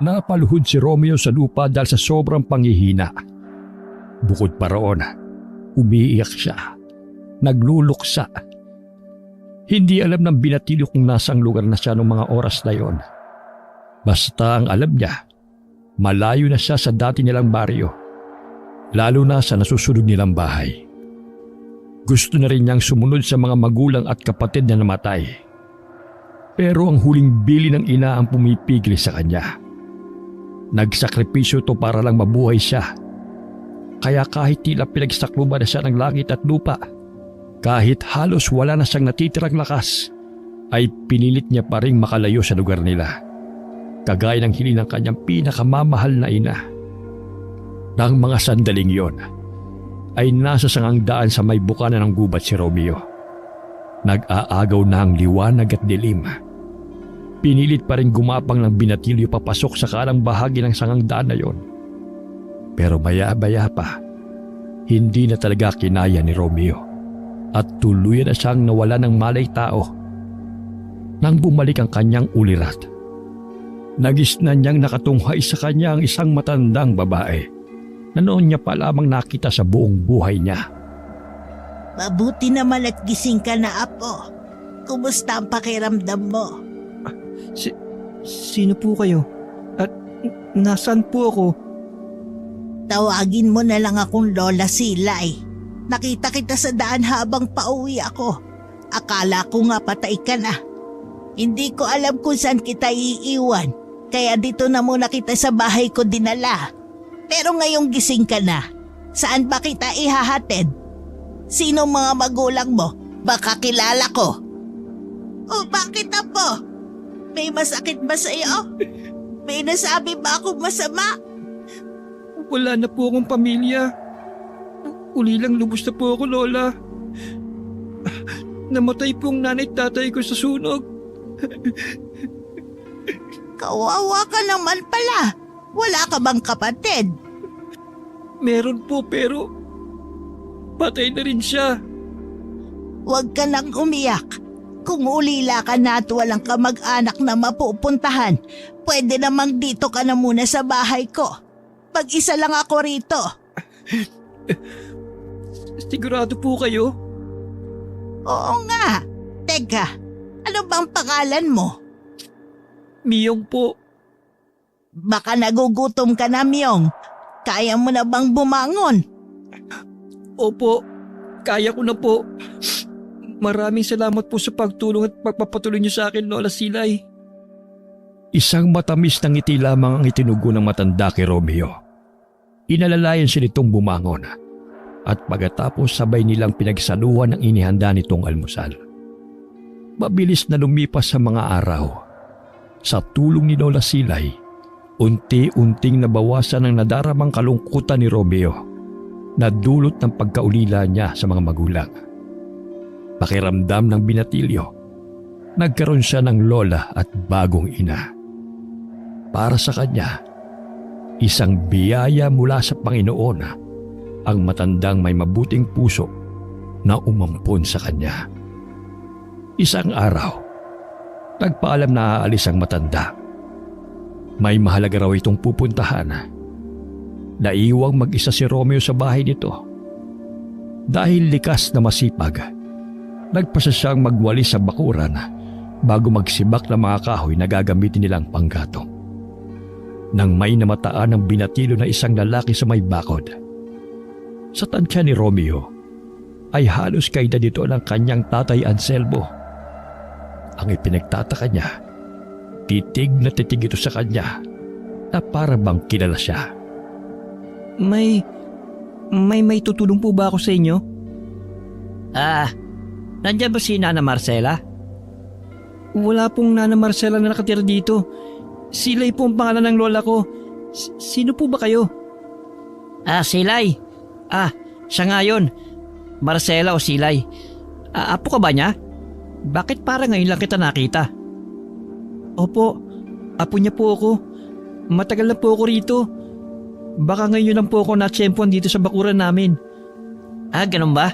Napaluhod si Romeo sa lupa dahil sa sobrang panghihina. Bukod pa roon, umiiyak siya, nagluluksa. Hindi alam ng Binatilyo kung nasang lugar na siya noong mga oras na yon. Basta ang alam niya, malayo na siya sa dati nilang baryo, lalo na sa nasusunod nilang bahay. Gusto na rin niyang sumunod sa mga magulang at kapatid na namatay. Pero ang huling bili ng ina ang pumipigil sa kanya. Nagsakripisyo to para lang mabuhay siya. Kaya kahit tila pinagsakluban na siya ng langit at lupa, kahit halos wala na siyang natitirang lakas, ay pinilit niya pa ring makalayo sa lugar nila. Kagaya ng hiling ng kanyang pinakamamahal na ina. Nang mga sandaling yon, ay nasa sangang daan sa may bukana ng gubat si Romeo. Nag-aagaw na ang liwanag at dilim. Pinilit pa rin gumapang ng Binatilyo papasok sa kalang bahagi ng sangang daan na yon. Pero maya-maya pa, hindi na talaga kinaya ni Romeo at tuluyan na siyang nawala ng malay tao. Nang bumalik ang kanyang ulirat, nagisnan niyang nakatunghay sa kanya ang isang matandang babae na noon niya pa lamang nakita sa buong buhay niya. Mabuti naman at gising ka na, Apo. Kumusta ang pakiramdam mo? Sino po kayo? At nasaan po ako? Tawagin mo na lang akong Lola Silay. Nakita kita sa daan habang pauwi ako. Akala ko nga patay ka na. Hindi ko alam kung saan kita iiwan, kaya dito na muna kita sa bahay ko dinala. Pero ngayong gising ka na, saan ba kita ihahatid? Sino mga magulang mo? Baka kilala ko. O bakit, Apo? May masakit ba sa'yo? May nasabi ba akong masama? Wala na po akong pamilya. Uli lang lubos na po ako, Lola. Namatay pong nanay at tatay ko sa sunog. Kawawa ka naman pala. Wala ka bang kapatid? Meron po pero patay na rin siya. Huwag ka nang umiyak. Kung ulila ka na at walang kamag-anak na mapupuntahan, pwede namang dito ka na muna sa bahay ko. Pag-isa lang ako rito. Sigurado po kayo? Oo nga. Teka, ano bang pangalan mo? Miyong po. Baka nagugutom ka na, Myong. Kaya mo na bang bumangon? Opo, kaya ko na po. Maraming salamat po sa pagtulong at pagpapatuloy niyo sa akin, Lola Silay. Isang matamis na ngiti lamang ang itinugo ng matanda kay Romeo. Inalalayan siya nitong bumangon at pagkatapos sabay nilang pinagsaluhan ang inihanda nitong almusal. Mabilis na lumipas sa mga araw. Sa tulong ni Lola Silay, unti-unting nabawasan ang nadaramang kalungkutan ni Romeo na dulot ng pagkaulila niya sa mga magulang. Pakiramdam ng Binatilyo, nagkaroon siya ng lola at bagong ina. Para sa kanya, isang biyaya mula sa Panginoon ang matandang may mabuting puso na umampon sa kanya. Isang araw, nagpaalam na aalis ang matanda. May mahalaga raw itong pupuntahan. Naiwang mag-isa si Romeo sa bahay nito. Dahil likas na masipag, nagpasa siyang magwalis sa bakuran bago magsibak ng mga kahoy na gagamitin nilang panggatong. Nang may namataan ng Binatilyo na isang lalaki sa may bakod. Sa tansya ni Romeo ay halos kaedad nito ng kanyang tatay Anselmo. Ang ipinagtataka niya, titig na titig ito sa kanya na para bang kilala siya. May tutulong po ba ako sa inyo? Nandiyan ba si Nana Marcela? Wala pong Nana Marcela na nakatira dito. Silay po ang pangalan ng lola ko. Sino po ba kayo? Silay. Siya nga yun. Marcela o Silay. Apo ka ba niya? Bakit parang ngayon lang kita nakita? Opo, apo niya po ako. Matagal na po ako rito. Baka ngayon lang po ako natsyempuan dito sa bakuran namin. Ganun ba?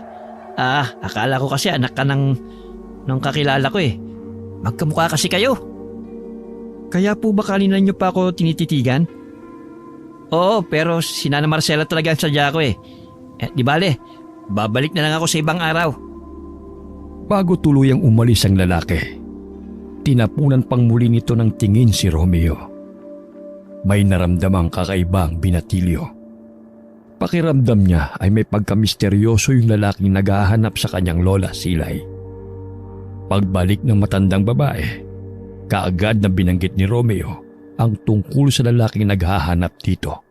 Akala ko kasi anak ka nung kakilala ko eh. Magkamukha kasi kayo. Kaya po ba kanina niyo pa ako tinititigan? Oo, pero si Nana Marcela talaga ang sadya ko eh. Di bale, babalik na lang ako sa ibang araw. Bago tuluyang umalis ang lalaki, tinapunan pang muli nito ng tingin si Romeo. May naramdamang kakaibang binatilyo. Pakiramdam niya ay may pagkamisteryoso yung lalaking naghahanap sa kanyang lola Silay. Pagbalik ng matandang babae, kaagad na binanggit ni Romeo ang tungkol sa lalaking naghahanap dito.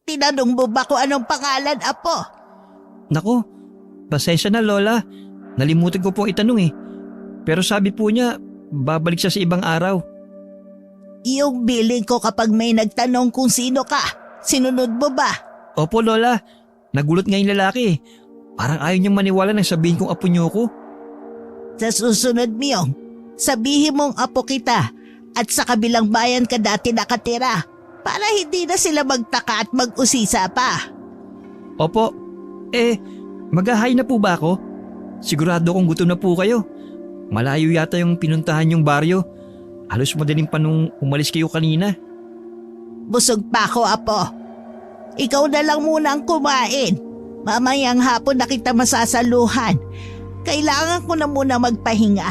Tinanong mo ba kung anong pangalan, Apo? Nako, pasensya na Lola. Nalimutan ko pong itanong eh. Pero sabi po niya, babalik siya sa ibang araw. Yung billing ko kapag may nagtanong kung sino ka, sinunod mo ba? Opo Lola, nagulat nga yung lalaki eh. Parang ayaw niyang maniwala nang sabihin kong apo niyo ko. Sa susunod, Miyong, sabihin mong apo kita at sa kabilang bayan ka dati nakatira para hindi na sila magtaka at mag-usisa pa. Opo, mag-ahay na po ba ako? Sigurado kong gutom na po kayo. Malayo yata yung pinuntahan yung baryo. Halos madaling pa nung umalis kayo kanina. Busog pa ako, Apo. Ikaw na lang muna ang kumain. Mamayang hapon na kita masasaluhan. Kailangan ko na muna magpahinga.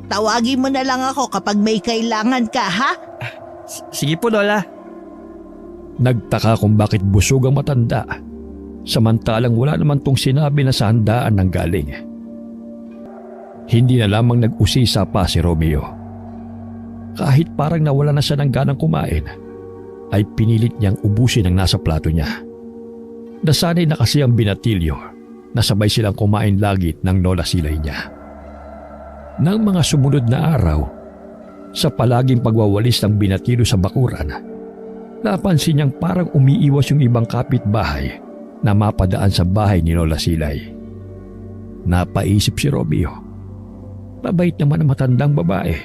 Tawagin mo na lang ako kapag may kailangan ka, ha? Sige po Lola. Nagtaka kung bakit busog ang matanda, samantalang wala naman tong sinabi na sa handaan ng galing. Hindi na lamang nag-usisa pa si Romeo. Kahit parang nawala na siya ng ganang kumain, ay pinilit niyang ubusin ang nasa plato niya. Nasanay na kasi ang binatilyo na sabay silang kumain lagi ng lola Silay niya. Nang mga sumunod na araw, sa palaging pagwawalis ng binatilyo sa bakuran, napansin niyang parang umiiwas yung ibang kapitbahay na mapadaan sa bahay ni Lola Silay. Napaisip si Romeo. Mabait naman ang matandang babae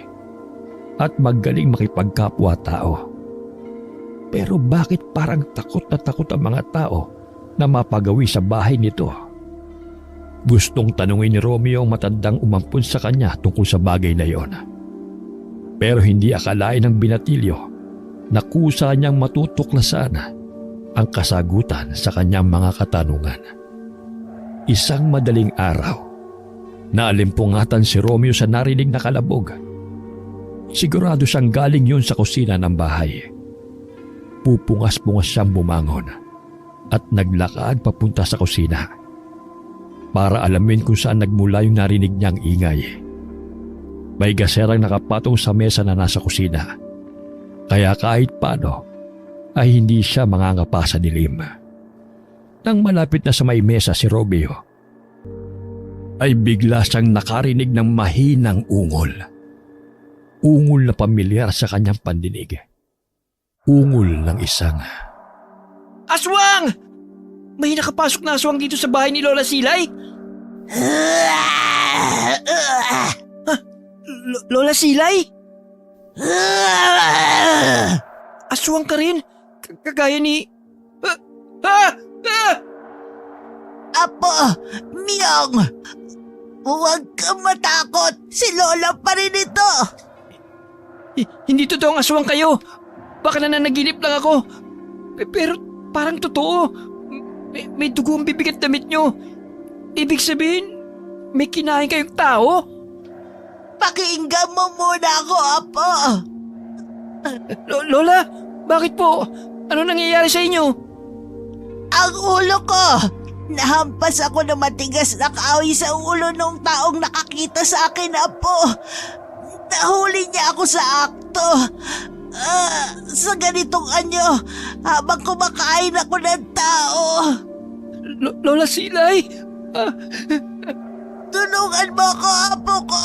at magaling makipagkapwa-tao. Pero bakit parang takot na takot ang mga tao na mapagawi sa bahay nito? Gustong tanungin ni Romeo ang matandang umampun sa kanya tungkol sa bagay na iyon. Pero hindi akalain ng binatilyo na kusa niyang matutuklasan ang kasagutan sa kanyang mga katanungan. Isang madaling araw, naalimpungatan si Romeo sa narinig na kalabog. Sigurado siyang galing yun sa kusina ng bahay. Pupungas-pungas siyang bumangon at naglakad papunta sa kusina para alamin kung saan nagmula yung narinig niyang ingay. May gaserang nakapatong sa mesa na nasa kusina, kaya kahit paano ay hindi siya mangangapa sa dilim. Nang malapit na sa may mesa si Romeo, ay bigla siyang nakarinig ng mahinang ungol. Ungol na pamilyar sa kanyang pandinig. Ungol ng isang Aswang! May nakapasok na aswang dito sa bahay ni Lola Silay? Lola Silay? Aswang ka rin? Kagaya ni... Apo, Miyong! Huwag kang matakot! Si Lola pa rin ito! Hindi totoong aswang kayo. Baka nananaginip lang ako. Pero parang totoo. May dugo ang bibig at damit nyo. Ibig sabihin, may kinain kayong tao? Pakinggan mo muna ako, Apo! Lola, bakit po? Ano nangyayari sa inyo? Ang ulo ko! Nahampas ako ng matigas na kahoy sa ulo ng taong nakakita sa akin, Apo. Nahuli niya ako sa akto. Sa ganitong anyo, habang kumakain ako ng tao. Lola Silay? Tulungan mo ako, Apo ko.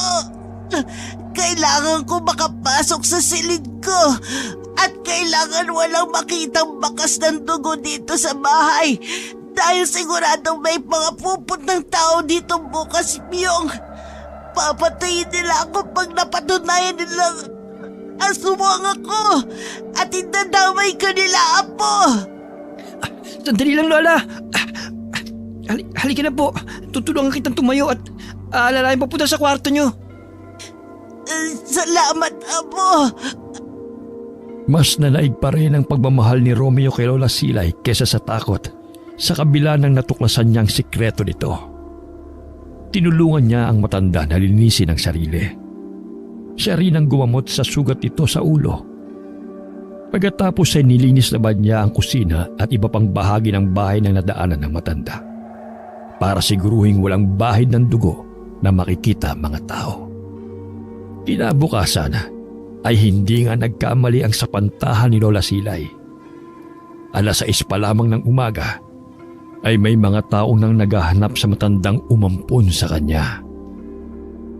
Kailangan ko makapasok sa silid ko. At kailangan walang makitang bakas ng dugo dito sa bahay. Dahil siguradong may mga pupuntang tao dito bukas, Miyong. Papatayin nila ako pag napatunayan nilang aswang ako. At idadamay ko nila, Apo. Sandali lang, Lola. Halika na po. Tutulungan kitang tumayo at alalayan papunta sa kwarto nyo. Salamat, Apo. Mas nanaig pa rin ang pagmamahal ni Romeo kay Lola Silay kesa sa takot sa kabila ng natuklasan niyang sikreto nito. Tinulungan niya ang matanda na linisin ang sarili. Siya rin ang gumamot sa sugat nito sa ulo. Pagkatapos ay nilinis naman niya ang kusina at iba pang bahagi ng bahay na nadaanan ng matanda para siguruhing walang bahid ng dugo na makikita mga tao. Kinabukasan ay hindi nga nagkamali ang sapantahan ni Lola Silay. 6:00 pa lamang ng umaga ay may mga tao nang naghahanap sa matandang umampon sa kanya.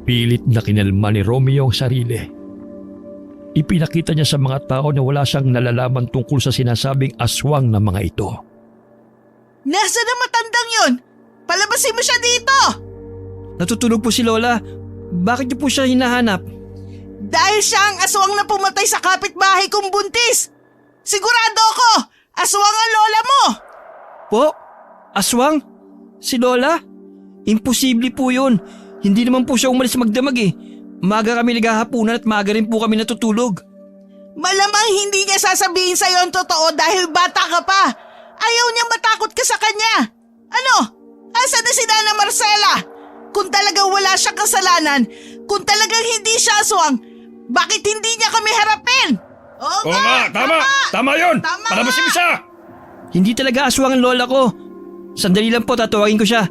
Pilit na kinalma ni Romeo ang sarili. Ipinakita niya sa mga tao na wala siyang nalalaman tungkol sa sinasabing aswang ng mga ito. Nasaan ang matandang yun? Palabasin mo siya dito! Natutulog po si Lola. Bakit niyo po siya hinahanap? Dahil siya ang aswang na pumatay sa kapitbahay kong buntis! Sigurado ako! Aswang ang lola mo! Po? Aswang? Si Lola? Imposible po yun. Hindi naman po siya umalis magdamag eh. Maaga kami naghahapunan at maaga rin po kami natutulog. Malamang hindi niya sasabihin sa'yo ang totoo dahil bata ka pa. Ayaw niya matakot ka sa kanya. Ano? Asa na si Nana Marcela? Kung talagang wala siyang kasalanan, kung talagang hindi siya aswang, bakit hindi niya kami harapin? Oo nga, tama! Tama yun! Tama! Palabasin mo siya! Hindi talaga aswang ang lola ko. Sandali lang po, tatawagin ko siya.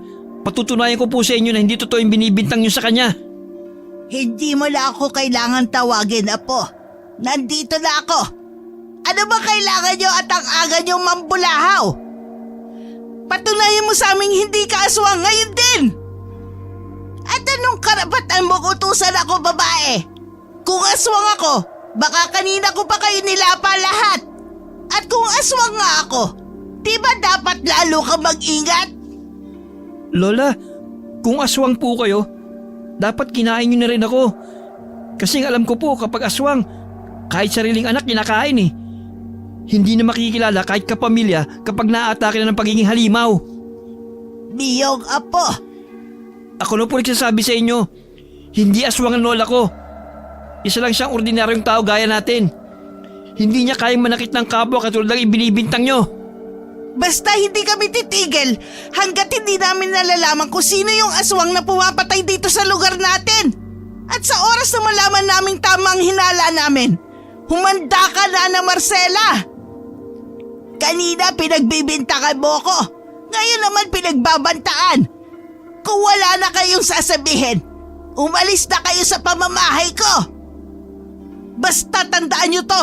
Patutunayan ko po sa inyo na hindi totoo yung binibintang niyo sa kanya. Hindi mo na ako kailangan tawagin, Apo. Nandito na ako. Ano ba kailangan niyo at ang aga niyo mambulahaw? Patunayan mo sa aming hindi ka aswang ngayon din. At anong karapatan mo utusan ako, babae? Kung aswang ako, baka kanina ko pa kayo nilapa lahat. At kung aswang nga ako, di ba dapat lalo ka mag-ingat? Lola, kung aswang po kayo, dapat kinain niyo na rin ako. Kasi alam ko po kapag aswang, kahit sariling anak kinakain eh. Hindi na makikilala kahit kapamilya kapag naaatake na ng pagiging halimaw. Biyog, Apo. Ako na po nagsasabi sa inyo, hindi aswang ang lola ko. Isa lang siyang ordinaryong tao gaya natin. Hindi niya kayang manakit ng kapwa katulad ng ibinibintang nyo. Basta hindi kami titigil hanggat hindi namin nalalaman kung sino yung aswang na pumapatay dito sa lugar natin. At sa oras na malaman naming tamang hinala namin, humanda ka, Nana Marcela. Kanina pinagbibintangan mo ko, ngayon naman pinagbabantaan. Kung wala na kayong sasabihin, umalis na kayo sa pamamahay ko. Basta tandaan nyo to,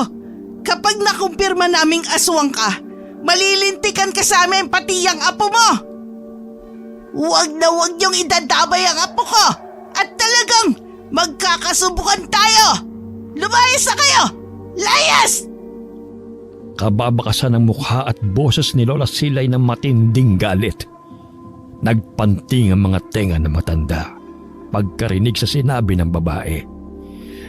kapag nakumpirma naming aswang ka, malilintikan ka sa amin pati ang apo mo. Huwag na huwag niyong idadamay ang apo ko at talagang magkakasubukan tayo. Lumayas na kayo! Layas! Kababakasan ng mukha at boses ni Lola Silay ng matinding galit. Nagpanting ang mga tenga ng matanda pagkarinig sa sinabi ng babae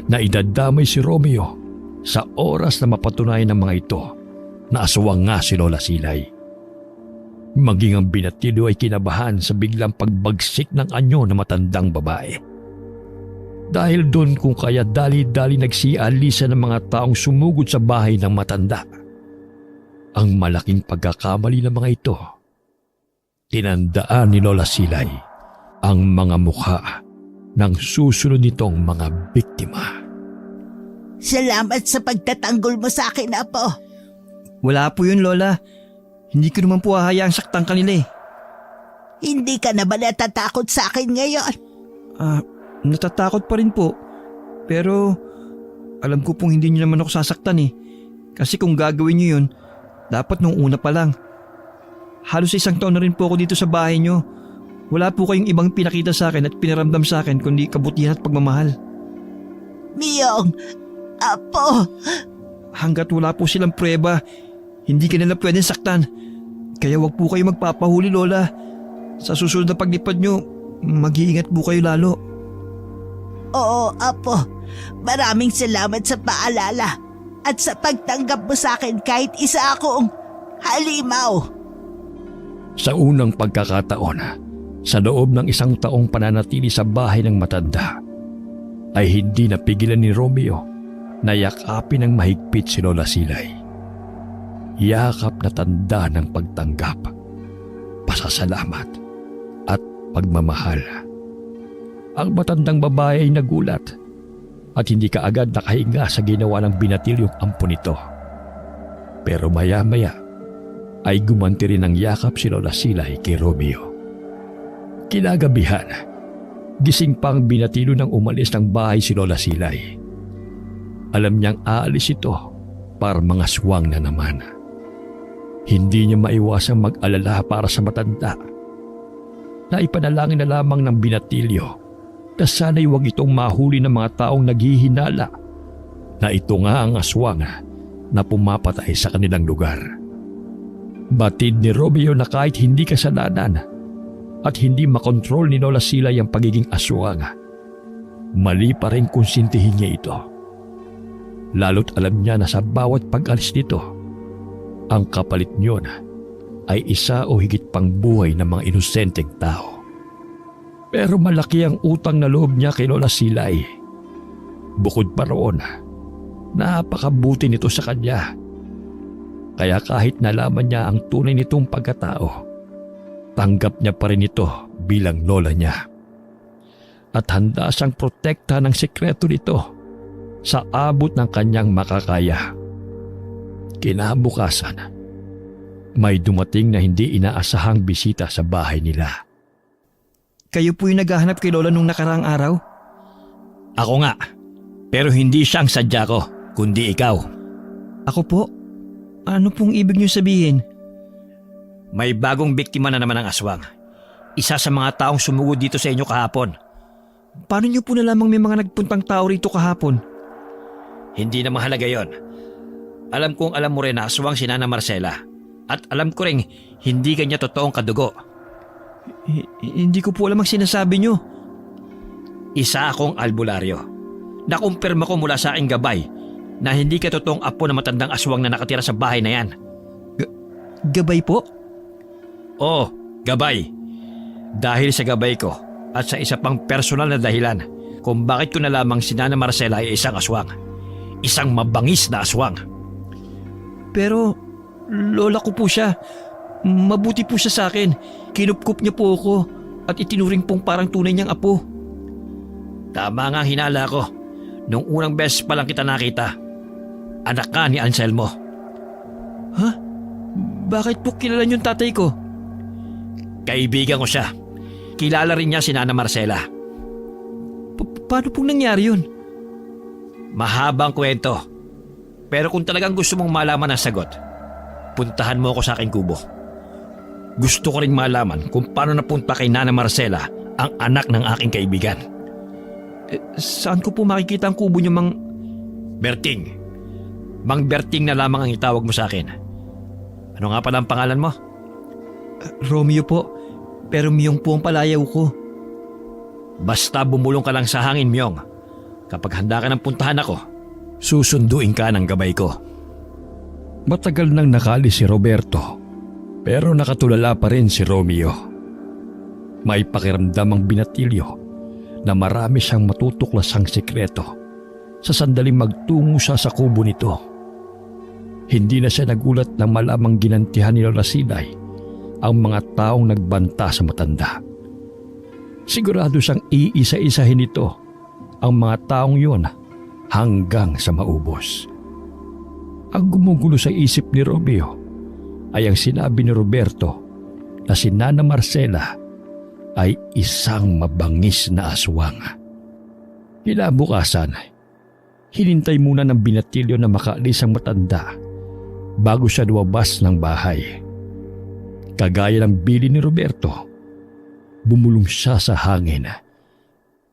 na idadamay si Romeo sa oras na mapatunayan ng mga ito na aswang nga si Lola Silay. Maging ang binatilo ay kinabahan sa biglang pagbagsik ng anyo ng matandang babae. Dahil doon kung kaya dali-dali nagsialisa ng mga taong sumugod sa bahay ng matanda. Ang malaking pagkakamali ng mga ito, tinandaan ni Lola Silay ang mga mukha ng susunod nitong mga biktima. Salamat sa pagtatanggol mo sa akin, Apo. Wala po yun, Lola. Hindi ko naman po hahayaang saktan kanila eh. Hindi ka na ba natatakot sa akin ngayon? Natatakot pa rin po. Pero alam ko pong hindi niyo naman ako sasaktan eh. Kasi kung gagawin niyo yun, dapat nung una pa lang. Halos 1 taon na rin po ako dito sa bahay niyo. Wala po kayong ibang pinakita sa akin at pinaramdam sa akin kundi kabutihan at pagmamahal. Miyong, Apo. Hanggat wala po silang pruweba, hindi ka nila pwedeng saktan. Kaya wag po kayo magpapahuli, Lola. Sa susunod na paglipad niyo, mag-iingat po kayo lalo. Oo, Apo. Maraming salamat sa paalala at sa pagtanggap mo sa akin kahit isa akong halimaw. Sa unang pagkakataon, sa loob ng 1 taong pananatili sa bahay ng matanda, ay hindi napigilan ni Romeo na yakapin ng mahigpit si Lola Silay. Yakap na tanda ng pagtanggap, pasasalamat at pagmamahal. Ang matandang babae ay nagulat at hindi kaagad nakahinga sa ginawa ng binatilyong ampo nito. Pero maya-maya ay gumanti rin ng yakap si Lola Silay kay Romeo. Kinagabihan, gising pang binatilo nang umalis ng bahay si Lola Silay. Alam niyang aalis ito para mga swang na naman. Hindi niya maiwasang mag-alala para sa matanda. Naipanalangin na lamang ng binatilyo na sana'y huwag itong mahuli ng mga taong naghihinala na ito nga ang aswang na pumapatay sa kanilang lugar. Batid ni Romeo na kahit hindi kasalanan at hindi makontrol ni Lola Silay ang pagiging aswang, mali pa rin konsintihin niya ito. Lalo't alam niya na sa bawat pag-alis nito, ang kapalit niyon ay isa o higit pang buhay ng mga inosenteng tao. Pero malaki ang utang na loob niya kay Lola Silay. Bukod pa roon, napakabuti nito sa kanya. Kaya kahit nalaman niya ang tunay nitong pagkatao, tanggap niya pa rin ito bilang lola niya. At handa siyang protekta ng sekreto nito sa abot ng kanyang makakaya. Kinabukasan, may dumating na hindi inaasahang bisita sa bahay nila. Kayo po yung naghahanap kay Lola nung nakaraang araw? Ako nga, pero hindi siyang sadya ko, kundi ikaw. Ako po? Ano pong ibig niyo sabihin? May bagong biktima na naman ng aswang. Isa sa mga taong sumugod dito sa inyo kahapon. Paano niyo po nalamang may mga nagpuntang tao rito kahapon? Hindi na mahalaga yon. Alam kong alam mo rin na aswang si Nana Marcela. At alam ko rin hindi kanya totoong kadugo. Hindi ko po alam ang sinasabi niyo. Isa akong albularyo. Nakumpirma ko mula sa aking gabay na hindi ka totoong apo na matandang aswang na nakatira sa bahay na yan. Gabay po? Oo, gabay. Dahil sa gabay ko at sa isa pang personal na dahilan kung bakit ko na lamang si Nana Marcela ay isang aswang. Isang mabangis na aswang. Pero lola ko po siya. Mabuti po siya sa akin. Kinupkup niya po ako at itinuring pong parang tunay niyang apo. Tama nga hinala ko. Nung unang beses pa lang kita nakita. Anak ka ni Anselmo. Ha? Bakit po kilala niyong tatay ko? Kaibigan ko siya. Kilala rin niya si Nana Marcela. Paano pong nangyari yun? Mahabang kwento. Pero kung talagang gusto mong malaman ang sagot, puntahan mo ako sa aking kubo. Gusto ko rin malaman kung paano napunta kay Nana Marcela ang anak ng aking kaibigan. Saan ko po makikita ang kubo niyo, Mang... Berting. Mang Berting na lamang ang itawag mo sa akin. Ano nga pala ang pangalan mo? Romeo po. Pero Myong po ang palayaw ko. Basta bumulong ka lang sa hangin, Myong. Kapag handa ka ng puntahan ako, susunduin ka ng gabay ko. Matagal nang nakalis si Roberto, pero nakatulala pa rin si Romeo. May pakiramdam ang binatilyo na marami siyang matutuklasang sekreto sa sandaling magtungo siya sa kubo nito. Hindi na siya nagulat nang malamang ginantihan ni Lola Silay ang mga taong nagbanta sa matanda. Sigurado siyang iisa-isahin nito ang mga taong yun hanggang sa maubos. Ang gumugulo sa isip ni Romeo ay ang sinabi ni Roberto na si Nana Marcela ay isang mabangis na aswang. Kinabukasan, hinintay muna ng binatilyo na makaalis ang matanda bago siya lumabas ng bahay. Kagaya ng bili ni Roberto, bumulong siya sa hangin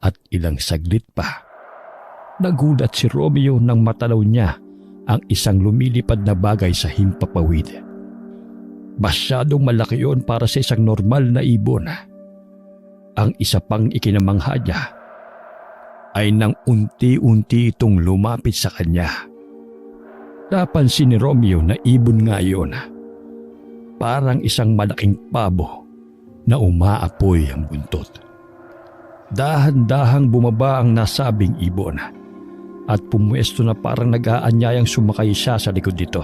at ilang saglit pa, nagulat si Romeo nang matalaw niya ang isang lumilipad na bagay sa himpapawid. Masyadong malaki yun para sa isang normal na ibon. Ang isa pang ikinamangha niya ay nang unti-unti itong lumapit sa kanya. Napansin ni Romeo na ibon nga yun. Parang isang malaking pabo na umaapoy ang buntot. Dahan-dahang bumaba ang nasabing ibon at pumuesto na parang nag-aanyayang sumakay siya sa likod nito.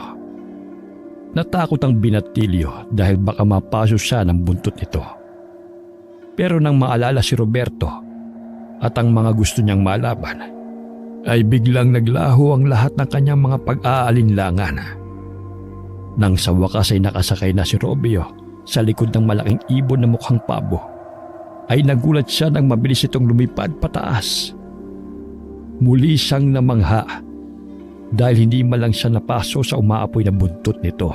Natakot ang binatilyo dahil baka mapaso siya ng buntot nito. Pero nang maalala si Roberto at ang mga gusto niyang malaban, ay biglang naglaho ang lahat ng kanyang mga pag-aalinlangan. Nang sa wakas ay nakasakay na si Romeo sa likod ng malaking ibon na mukhang pabo, ay nagulat siya nang mabilis itong lumipad pataas. Muli siyang namangha dahil hindi man lang siya napaso sa umaapoy na buntot nito.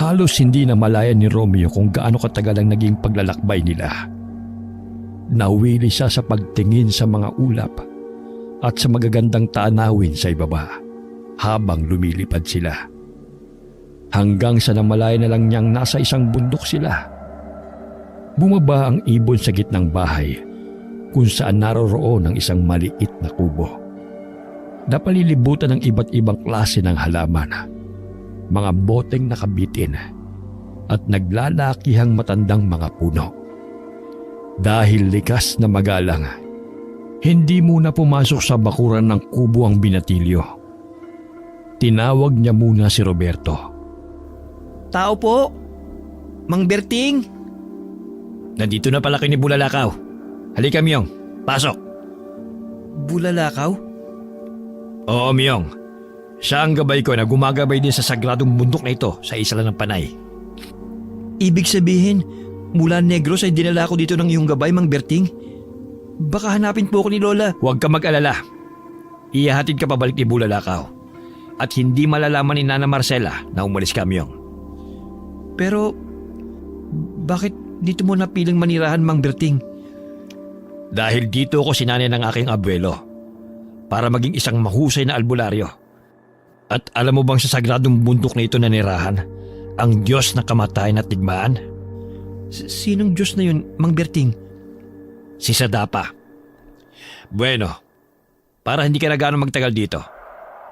Halos hindi na malayan ni Romeo kung gaano katagal ang naging paglalakbay nila. Nawili siya sa pagtingin sa mga ulap at sa magagandang tanawin sa ibaba habang lumilipad sila. Hanggang sa namalayan na lang niyang nasa isang bundok sila. Bumaba ang ibon sa gitnang bahay kung saan naroroon ang isang maliit na kubo. Napalilibutan ng iba't ibang klase ng halaman, mga boteng nakabitin at naglalakihang matandang mga puno. Dahil likas na magalang, hindi muna pumasok sa bakuran ng kubo ang binatilyo. Tinawag niya muna si Roberto. Tao po! Mang Berting! Nandito na pala kayo ni Bulalakaw. Halika, Myong. Pasok. Bulalakaw? Oo, Myong. Siya ang gabay ko na gumagabay din sa sagradong bundok na ito sa isla ng Panay. Ibig sabihin, mula Negros ay dinala ko dito ng iyong gabay, Mang Berting? Baka hanapin po ako ni Lola. Huwag ka mag-alala. Ihahatid ka pabalik ni Bulalakaw. At hindi malalaman ni Nana Marcela na umalis ka, Myong. Pero, bakit dito mo napiling manirahan, Mang Berting? Dahil dito ako sinanay ng aking abuelo para maging isang mahusay na albularyo. At alam mo bang sa sagradong bundok na ito nanirahan ang Diyos na kamatayan at digmaan? Sinong Diyos na yun, Mang Berting? Si Sadapa. Bueno, para hindi ka na gaano magtagal dito,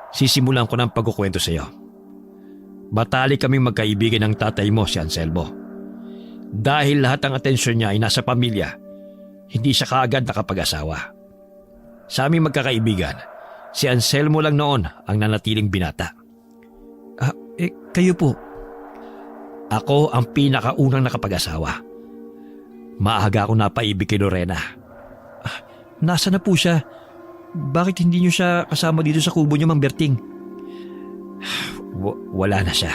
sisimulan ko ng pagkukwento sa iyo. Batali kaming magkaibigan ng tatay mo, si Anselmo. Dahil lahat ng atensyon niya ay nasa pamilya, hindi siya kaagad nakapag-asawa. Sa aming magkakaibigan, si Anselmo lang noon ang nanatiling binata. Kayo po? Ako ang pinakaunang nakapag-asawa. Maaga ako napaibig kay Lorena. Nasa na po siya? Bakit hindi niyo siya kasama dito sa kubo niyo, Mang Berting? Wala na siya.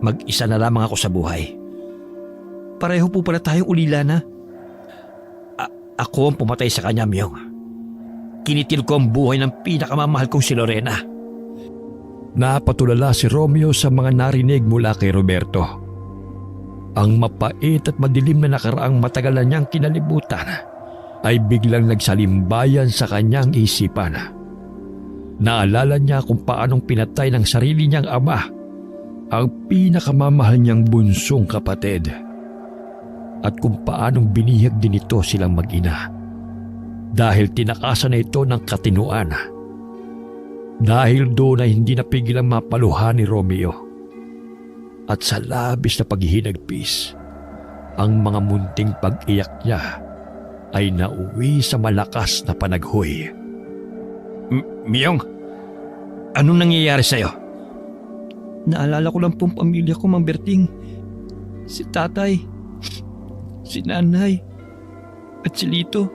Mag-isa na lamang ako sa buhay. Pareho po pala tayong ulila na. Ako ang pumatay sa kanya, Myong. Kinitil ko ang buhay ng pinakamamahal kong si Lorena. Napatulala si Romeo sa mga narinig mula kay Roberto. Ang mapait at madilim na nakaraang matagal na niyang kinalibutan ay biglang nagsalimbayan sa kanyang isipan. Naalala niya kung paanong pinatay ng sarili niyang ama ang pinakamamahal niyang bunsong kapatid. At kung paanong binihag din ito silang mag-ina dahil tinakasan na ito ng katinuan. Dahil doon ay hindi napigilang mapaluhan ni Romeo. At sa labis na paghihinagpis, ang mga munting pag-iyak niya ay nauwi sa malakas na panaghoy. Myong, anong nangyayari sa'yo? Naalala ko lang pong pamilya ko, Mang Berting. Si tatay, si nanay, at si Lito.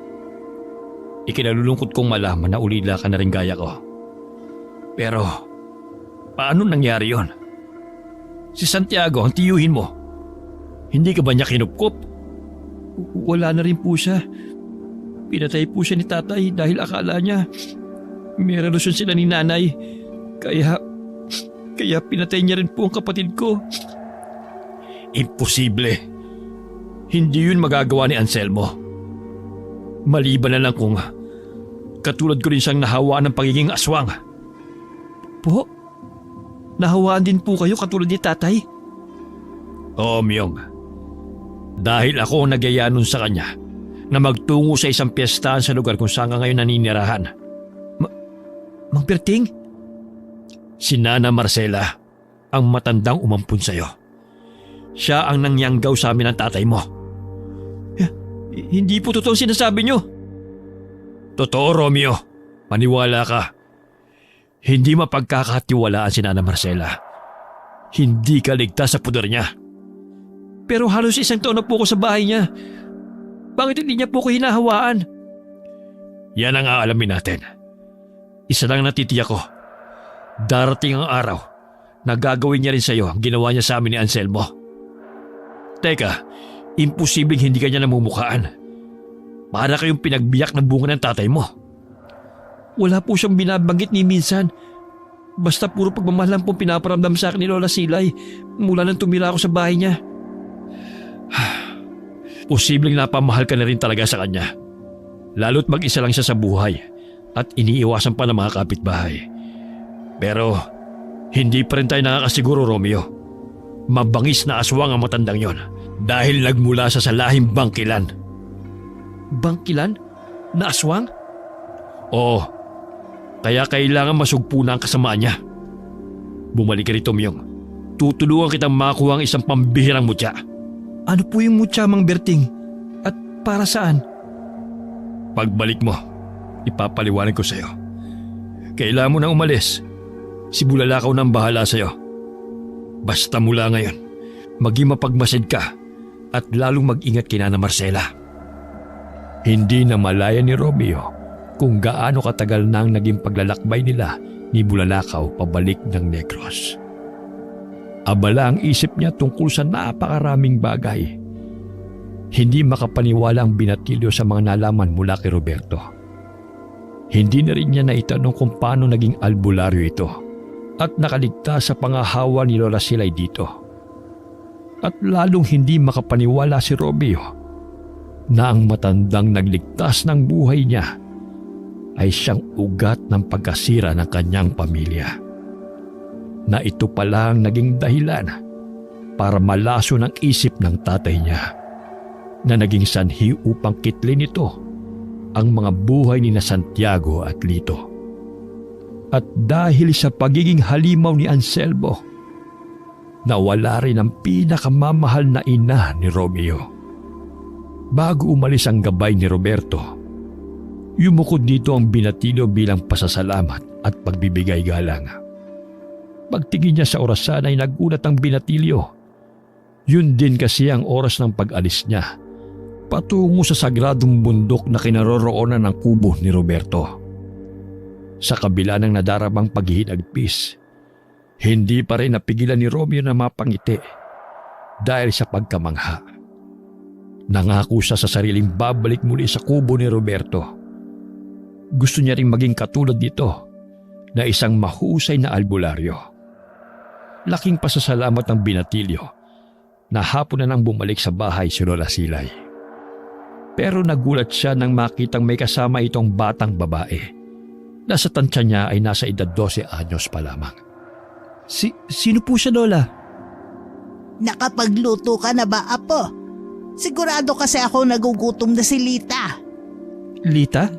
Ikinalulungkot kong malaman na ulila ka na rin gaya ko. Pero, paano nangyari yon? Si Santiago, ang tiyuhin mo. Hindi ka ba niya kinupkop? Wala na rin po siya. Pinatay po siya ni tatay dahil akala niya may relasyon sila ni nanay. Kaya pinatay niya rin po ang kapatid ko. Imposible. Hindi yun magagawa ni Anselmo. Maliban na lang kung katulad ko rin siyang nahawa ng pagiging aswang. Po? Nahawaan din po kayo katulad ni tatay? Oo, Myong. Dahil ako ang nagyaya nun sa kanya na magtungo sa isang piyestahan sa lugar kung saan nga ngayon naninirahan. Mang Berting? Si Nana Marcela ang matandang umampun sa'yo. Siya ang nangyanggaw sa amin ng tatay mo. Hindi po totoo sinasabi niyo. Totoo, Romeo. Maniwala ka. Hindi mapagkakatiwalaan si Nana Marcela. Hindi ka ligtas sa puder niya. Pero halos 1 taon na po ako sa bahay niya. Bakit hindi niya po ko hinahawaan? Yan ang aalamin natin. Isa lang natitiyak ko. Darating ang araw na gagawin niya rin sa iyo ang ginawa niya sa amin ni Anselmo. Teka, imposibleng hindi ka niya namumukhaan. Para kayong pinagbiyak ng bunga ng tatay mo. Wala po siyang binabanggit ni minsan. Basta puro pagmamahal lang po pinaparamdam sa akin ni Lola Silay mula nang tumira ako sa bahay niya. Posibleng napamahal ka na rin talaga sa kanya. Lalo't mag-isa lang siya sa buhay at iniiwasan pa ng mga kapitbahay. Pero hindi pa rin tayo nakakasiguro, Romeo. Mabangis na aswang ang matandang yon dahil nagmula sa lahing Bangkilan. Bangkilan? Na aswang? Oo, kaya kailangan masugpo na ang kasamaan niya. Bumalik ka rito, Myong. Tutulungan kitang makuha ang isang pambihirang mutya. Ano po yung mutya, Mang Berting? At para saan? Pagbalik mo, ipapaliwanag ko sa'yo. Kailangan mo nang umalis. Si Bulalakaw nang bahala sa'yo. Basta mula ngayon, maging mapagmasid ka at lalong mag-ingat kay Nana Marcela. Hindi na malaya ni Romeo kung gaano katagal na ang naging paglalakbay nila ni Bulalakaw pabalik ng Negros. Abala ang isip niya tungkol sa napakaraming bagay. Hindi makapaniwala ang binatilyo sa mga nalaman mula kay Roberto. Hindi na rin niya naitanong kung paano naging albularyo ito at nakaligtas sa pangahawa ni Lola Silay dito. At lalong hindi makapaniwala si Romeo na ang matandang nagligtas ng buhay niya ay siyang ugat ng pagkasira ng kanyang pamilya. Na ito pala ang naging dahilan para malaso ng isip ng tatay niya na naging sanhi upang kitlin nito ang mga buhay ni na Santiago at Lito. At dahil sa pagiging halimaw ni Anselmo, nawala rin ang pinakamamahal na ina ni Romeo. Bago umalis ang gabay ni Roberto, yumukod dito ang binatilyo bilang pasasalamat at pagbibigay galang. Pagtingin niya sa orasan ay nagulat ang binatilyo. Yun din kasi ang oras ng pag-alis niya patungo sa sagradong bundok na kinaroroonan ng kubo ni Roberto. Sa kabila ng nadarabang paghihinagpis, hindi pa rin napigilan ni Romeo na mapangiti dahil sa pagkamangha. Nangako siya sa sariling babalik muli sa kubo ni Roberto. Gusto niya ring maging katulad nito na isang mahusay na albularyo. Laking pasasalamat ng binatilyo na hapon na nang bumalik sa bahay si Lola Silay. Pero nagulat siya nang makitang may kasama itong batang babae na sa tansya niya ay nasa edad 12 anyos pa lamang. Sino po siya, Lola? Nakapagluto ka na ba, Apo? Sigurado kasi ako nagugutom na si Lita. Lita?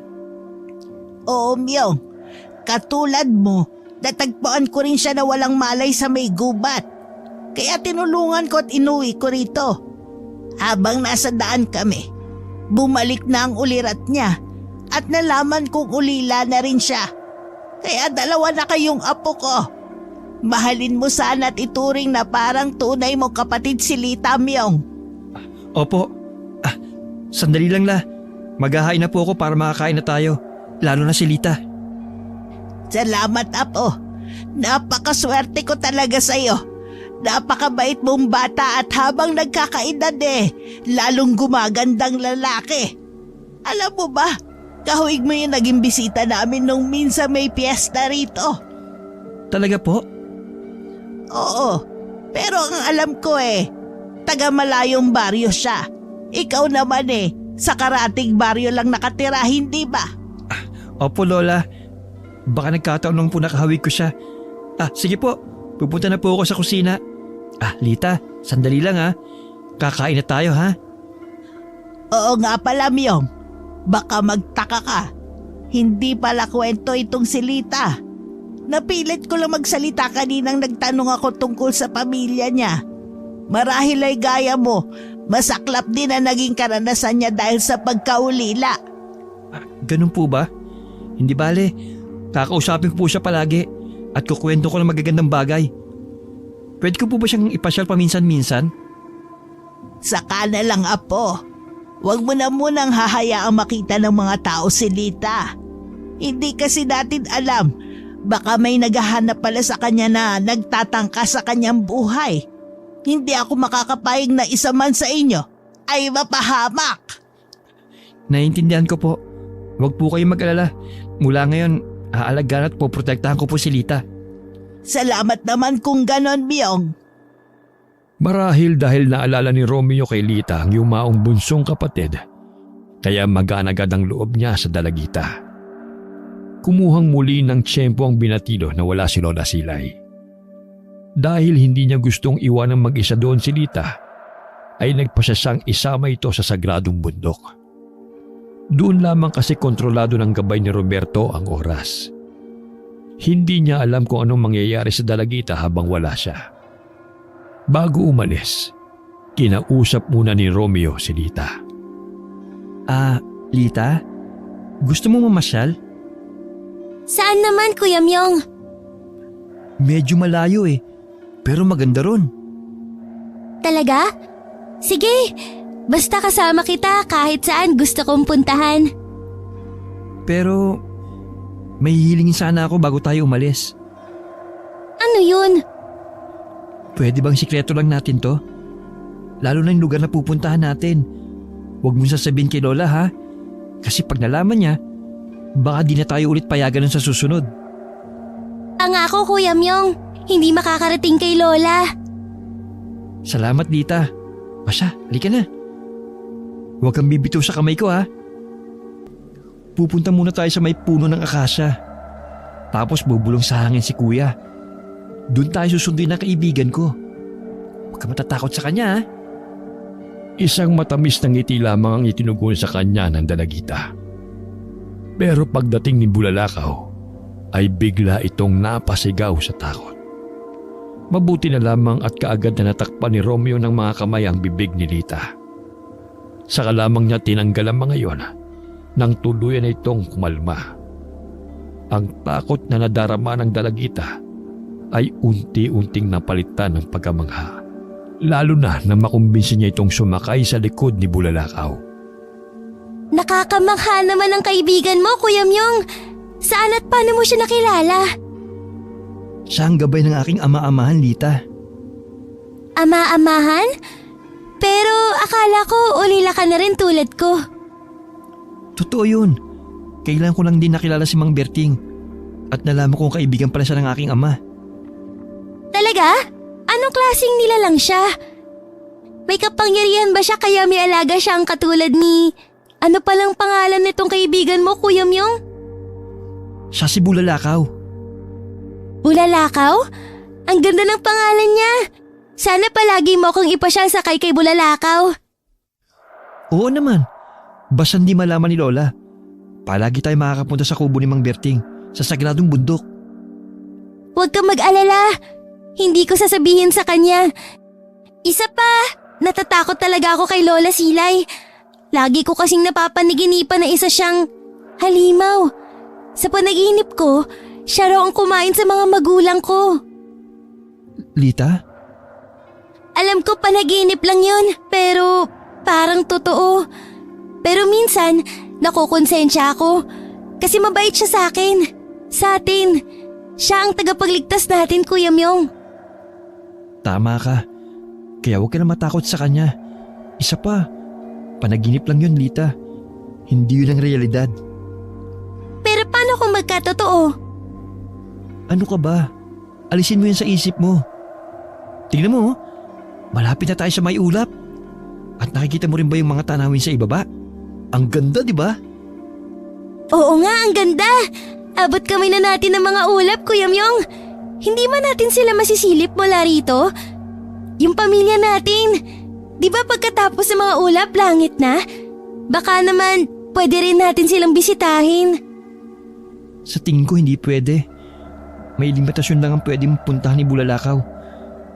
Oo, Myong. Katulad mo, natagpuan ko rin siya na walang malay sa may gubat. Kaya tinulungan ko at inuwi ko rito. Habang nasa daan kami, bumalik na ang ulirat niya at nalaman kong ulila na rin siya. Kaya 2 na kayong apo ko. Mahalin mo sana at ituring na parang tunay mong kapatid si Lita, Myong. Opo. Sandali lang la. Maghahain na po ako para makakain na tayo. Lalo na si Lita. Salamat, Apo. Napakaswerte ko talaga sa'yo. Napakabait mong bata at habang nagkakaedad lalong gumagandang lalaki. Alam mo ba, kahawig mo yung naging bisita namin nung minsan may piyesta rito. Talaga po? Oo, pero ang alam ko taga malayong baryo siya. Ikaw naman sa karating baryo lang nakatira, hindi ba? Opo, Lola. Baka nagkataon nung po nakahawig ko siya. Sige po. Pupunta na po ako sa kusina. Lita, sandali lang Kakain na tayo, ha? Oo nga pala, Myong. Baka magtaka ka. Hindi pala kwento itong si Lita. Napilit ko lang magsalita kaninang nagtanong ako tungkol sa pamilya niya. Marahil ay gaya mo, Masaklap din na naging karanasan niya dahil sa pagkaulila. Ganun po ba? Hindi bale, kakausapin ko po siya palagi at kukwento ko ng magagandang bagay. Pwede ko po ba siyang ipasyal paminsan-minsan? Saka na lang, apo. Huwag mo na munang hahayaang makita ng mga tao si Lita. Hindi kasi natin alam, baka may naghahanap pala sa kanya na nagtatangka sa kanyang buhay. Hindi ako makakapayag na isa man sa inyo ay mapahamak. Naiintindihan ko po. Huwag po kayong mag-alala. Mula ngayon, aalagaan at poprotektahan ko po si Lita. Salamat naman kung ganon, Myong. Marahil dahil naalala ni Romeo kay Lita ang yumaong bunsong kapatid, kaya magaan agad ang loob niya sa dalagita. Kumuhang muli ng tiyempo ang binatilo na wala si Lola Silay. Dahil hindi niya gustong iwanang mag-isa doon si Lita, ay nagpasya siyang isama ito sa sagradong bundok. Doon lamang kasi kontrolado ng gabay ni Roberto ang oras. Hindi niya alam kung anong mangyayari sa dalagita habang wala siya. Bago umalis, kinausap muna ni Romeo si Lita. Lita? Gusto mo mamasyal? Saan naman, Kuya Myong? Medyo malayo pero maganda ron. Talaga? Sige, basta kasama kita kahit saan gusto kong puntahan. Pero may hihilingin sana ako bago tayo umalis. Ano yun? Pwede bang sikreto lang natin to? Lalo na yung lugar na pupuntahan natin. Huwag mong sasabihin kay Lola ha? Kasi pag nalaman niya, baka di na tayo ulit payagan nun sa susunod. Ang ako, Kuya Myong, hindi makakarating kay Lola. Salamat, Lita. Pasya, halika na. Huwag kang bibitaw sa kamay ko ha. Pupunta muna tayo sa may puno ng akasya. Tapos bubulong sa hangin si Kuya. Doon tayo susunduin ng kaibigan ko. Huwag ka matatakot sa kanya ha. Isang matamis na ngiti lamang ang itinugon sa kanya ng dalagita. Pero pagdating ni Bulalakaw, ay bigla itong napasigaw sa takot. Mabuti na lamang at kaagad na natakpan ni Romeo ng mga kamay ang bibig ni Lita. Saka lamang niya tinanggal ang mga iyon nang tuluyan na itong kumalma. Ang takot na nadarama ng dalagita ay unti-unting napalitan ng pagkamangha. Lalo na makumbinsi niya itong sumakay sa likod ni Bulalakaw. Nakakamangha naman ang kaibigan mo, Kuya Myong. Saan at paano mo siya nakilala? Siya ang gabay ng aking ama-amahan, Lita. Ama-amahan? Pero akala ko ulila ka na rin tulad ko. Totoo yun. Kailan ko lang din nakilala si Mang Berting at nalaman kong kaibigan pala siya ng aking ama. Talaga? Anong klaseng nilalang siya? May kapangyarihan ba siya kaya may alaga siya ang katulad ni... Ano palang pangalan nitong kaibigan mo, Kuya Myong? Siya si Bulalakaw. Bulalakaw? Ang ganda ng pangalan niya. Sana palagi mo akong ipasyal sakay kay Bulalakaw. Oo naman. Basta hindi malaman ni Lola. Palagi tayo makakapunta sa kubo ni Mang Berting sa sagradong bundok. Huwag kang mag-alala. Hindi ko sasabihin sa kanya. Isa pa, natatakot talaga ako kay Lola Silay. Lagi ko kasing napapanaginipan na isa siyang halimaw. Sa panaginip ko, siya raw ang kumain sa mga magulang ko. Lita? Alam ko panaginip lang yun, pero parang totoo. Pero minsan, nakukonsensya ako. Kasi mabait siya sa akin. Sa atin. Siya ang tagapagligtas natin, Kuya Myong. Tama ka. Kaya huwag ka na matakot sa kanya. Isa pa, panaginip lang yun, Lita. Hindi yun ang realidad. Pero paano kung magkatotoo? Ano ka ba? Alisin mo yan sa isip mo. Tingnan mo, malapit na tayo sa may ulap. At nakikita mo rin ba yung mga tanawin sa ibaba? Ang ganda, di ba? Oo nga, ang ganda. Abot kami na natin ng mga ulap, Kuya Myong. Hindi man natin sila masisilip mula rito. Yung pamilya natin. Di ba pagkatapos ng mga ulap, langit na? Baka naman, pwede rin natin silang bisitahin. Sa tingin ko hindi pwede. May limitasyon lang ang pwedeng puntahan ni Bulalakaw.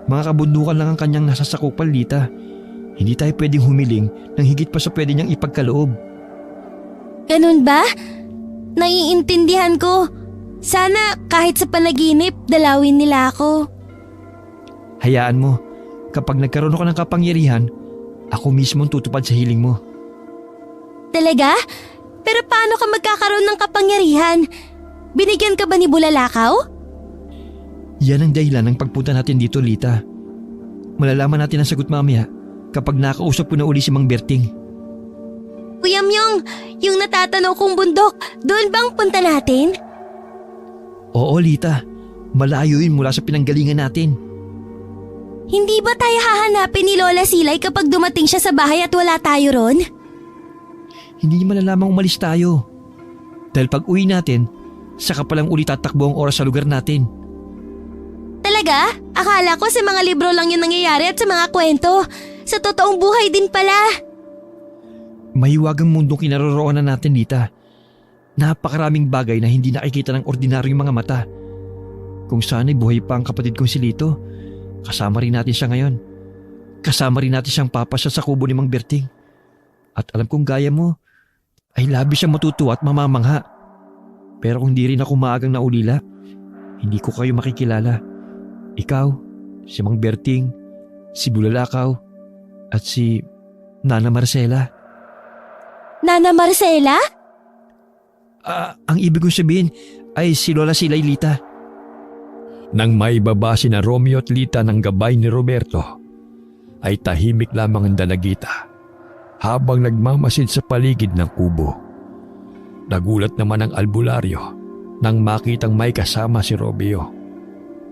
Mga kabundukan lang ang kanyang nasasakupan, Lita. Hindi tayo pwedeng humiling ng higit pa sa pwede niyang ipagkaloob. Ganun ba? Naiintindihan ko. Sana kahit sa panaginip, dalawin nila ako. Hayaan mo, kapag nagkaroon ako ng kapangyarihan, ako mismo ang tutupad sa hiling mo. Talaga? Pero paano ka magkakaroon ng kapangyarihan? Binigyan ka ba ni Bulalakaw? Yan ang dahilan ng pagpunta natin dito, Lita. Malalaman natin ang sagot mamaya kapag nakausap ko na uli si Mang Berting. Kuya Myong, yung natatanaw kong bundok, doon bang punta natin? Oo, Lita. Malayo yun mula sa pinanggalingan natin. Hindi ba tayo hahanapin ni Lola Silay kapag dumating siya sa bahay at wala tayo ron? Hindi niya malalamang umalis tayo. Dahil pag uwi natin, saka palang ulit tatakbo ang oras sa lugar natin. Talaga? Akala ko sa mga libro lang yun nangyayari at sa mga kwento. Sa totoong buhay din pala. Mahiwagang mundong kinaroroonan natin, Lita. Napakaraming bagay na hindi nakikita ng ordinaryong mga mata. Kung sana'y buhay pa ang kapatid kong si Lito, kasama rin natin siya ngayon. Kasama rin natin siyang papasya sa kubo ni Mang Berting. At alam kong gaya mo, ay labis siyang matutuwa at mamamangha. Pero kung di rin ako maagang naulila, hindi ko kayo makikilala. Ikaw, si Mang Berting, si Bulalakaw, at si Nana Marcela. Nana Marcela? Ang ibig kong sabihin ay si Lola Silay, Lita. Nang maibaba si na Romeo at Lita ng gabay ni Roberto, ay tahimik lamang ang dalagita habang nagmamasid sa paligid ng kubo. Nagulat naman ang albularyo nang makitang may kasama si Romeo,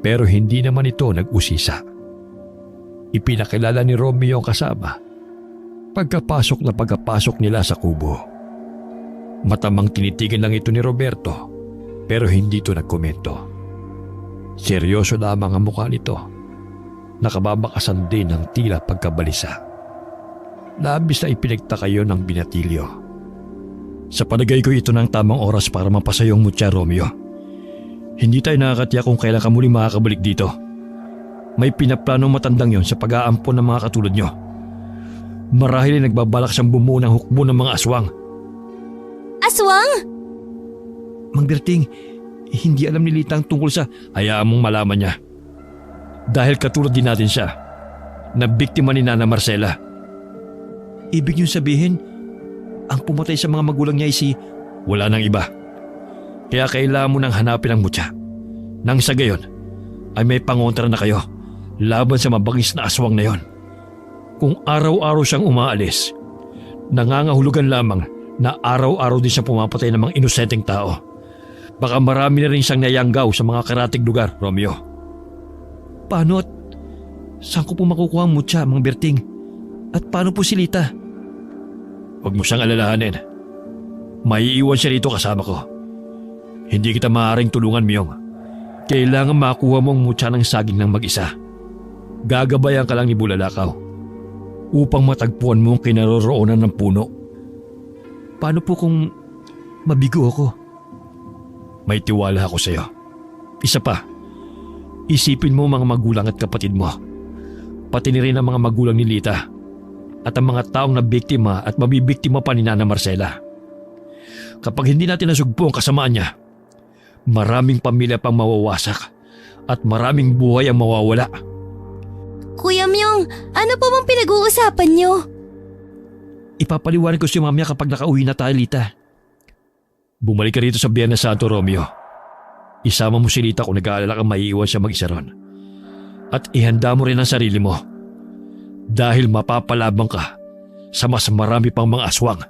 pero hindi naman ito nag-usisa. Ipinakilala ni Romeo ang kasama pagkapasok nila sa kubo. Matamang tinitigan lang ito ni Roberto pero hindi ito nagkomento. Seryoso lamang ang mukha nito. Nakababakasan din ng tila pagkabalisa. Labis na ipinagtaka yun ng binatilyo. Sa palagay ko ito ng tamang oras para mapasayong mutya, Romeo. Hindi tayo nakakatiyak kung kailan ka muli makakabalik dito. May pinaplanong matandang yon sa pag-aampon ng mga katulad nyo. Marahil ay nagbabalak siyang bumuo ng hukbo ng mga aswang. Aswang? Mang Berting, hindi alam ni Lita ang tungkol sa... Hayaan mong malaman niya. Dahil katulad din natin siya, na biktima ni Nana Marcela. Ibig niyong sabihin, ang pumatay sa mga magulang niya ay si... Wala nang iba. Kaya kailangan mo nang hanapin ang mutya. Nang sa gayon, ay may pangontra na kayo laban sa mabangis na aswang na yon. Kung araw-araw siyang umaalis, nangangahulugan lamang na araw-araw din siyang pumapatay ng mga inosenteng tao. Baka marami na rin siyang nayanggaw sa mga karatig lugar, Romeo. Paano at saan ko po makukuha ang mutya, Mang Berting? At paano po si Lita? Huwag mo siyang alalahanin. Maiiwan siya rito kasama ko. Hindi kita maaaring tulungan, Myong. Kailangan makuha mo ang mutya ng saging ng mag-isa. Gagabayan ka lang ni Bulalakaw upang matagpuan mo ang kinaroroonan ng puno. Paano po kung mabigo ako? May tiwala ako sa iyo. Isa pa, isipin mo mga magulang at kapatid mo. Pati ni rin ang mga magulang ni Lita at ang mga taong nabiktima at mabibiktima pa ni Nana Marcela. Kapag hindi natin nasugpo ang kasamaan niya, maraming pamilya pang mawawasak at maraming buhay ang mawawala. Kuya Myong, ano po bang pinag-uusapan niyo? Ipapaliwanag ko si mamaya kapag nakauwi na tayo, Lita. Bumalik ka rito sa Biyernes Santo, Romeo. Isama mo si Lita kung nag-aalala kang maiiwan siya mag-isa ron. At ihanda mo rin ang sarili mo dahil mapapalabang ka sa mas marami pang mga aswang.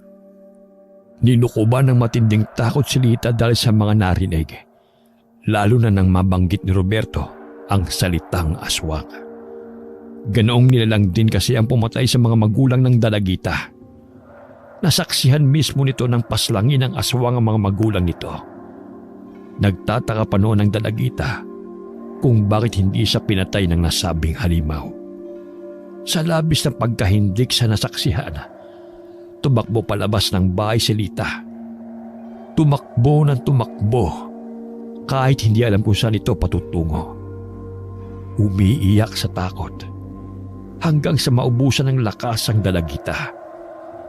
Ninukuban ng matinding takot si Lita dahil sa mga narinig, lalo na nang mabanggit ni Roberto ang salitang aswang. Ganoong nilalang din kasi ang pumatay sa mga magulang ng dalagita. Nasaksihan mismo nito ng paslangin ng aswang ang mga magulang nito. Nagtataka pa noon ang dalagita kung bakit hindi siya pinatay ng nasabing halimaw. Sa labis ng pagkahindik sa nasaksihan, tumakbo palabas ng bahay si Lita. Tumakbo ng tumakbo kahit hindi alam kung saan ito patutungo. Umiiyak sa takot hanggang sa maubusan ng lakas ang dalagita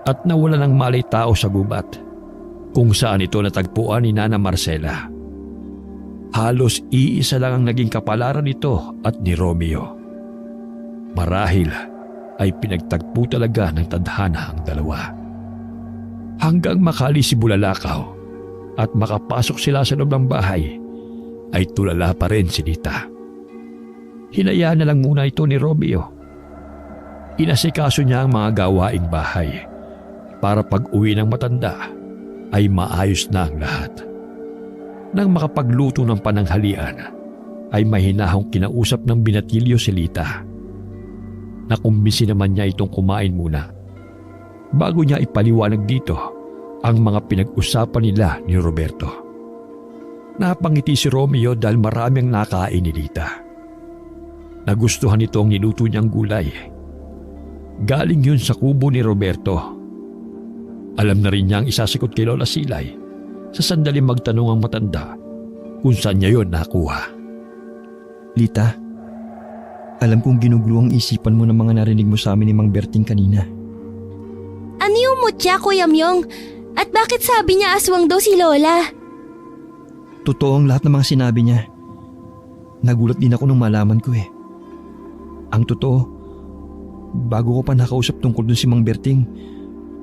at nawala ng malay tao sa gubat kung saan ito natagpuan ni Nana Marcela. Halos iisa lang ang naging kapalaran nito at ni Romeo. Marahil ay pinagtagpo talaga ng tadhana ang dalawa. Hanggang makaalis si Bulalakaw at makapasok sila sa loob ng bahay, ay tulala pa rin si Lita. Hinayaan na lang muna ito ni Romeo. Inasikaso niya ang mga gawaing bahay para pag-uwi ng matanda ay maayos na ang lahat. Nang makapagluto ng pananghalian, ay mahinahong kinausap ng binatilyo si Lita. Nakumbisi naman niya itong kumain muna bago niya ipaliwanag dito ang mga pinag-usapan nila ni Roberto. Napangiti si Romeo dahil marami ang nakain ni Lita. Nagustuhan nito ang niluto niyang gulay. Galing yun sa kubo ni Roberto. Alam na rin niya ang isasikot kay Lola Silay sa sandaling magtanong ang matanda kung saan niya yun nakuha. Lita, alam kong ginugulo ang isipan mo ng mga narinig mo sa amin ni Mang Berting kanina. Ano yung mutya, Kuya Myong? At bakit sabi niya aswang daw si Lola? Totoo ang lahat ng mga sinabi niya. Nagulat din ako nung malaman ko eh. Ang totoo, bago ko pa nakausap tungkol dun si Mang Berting,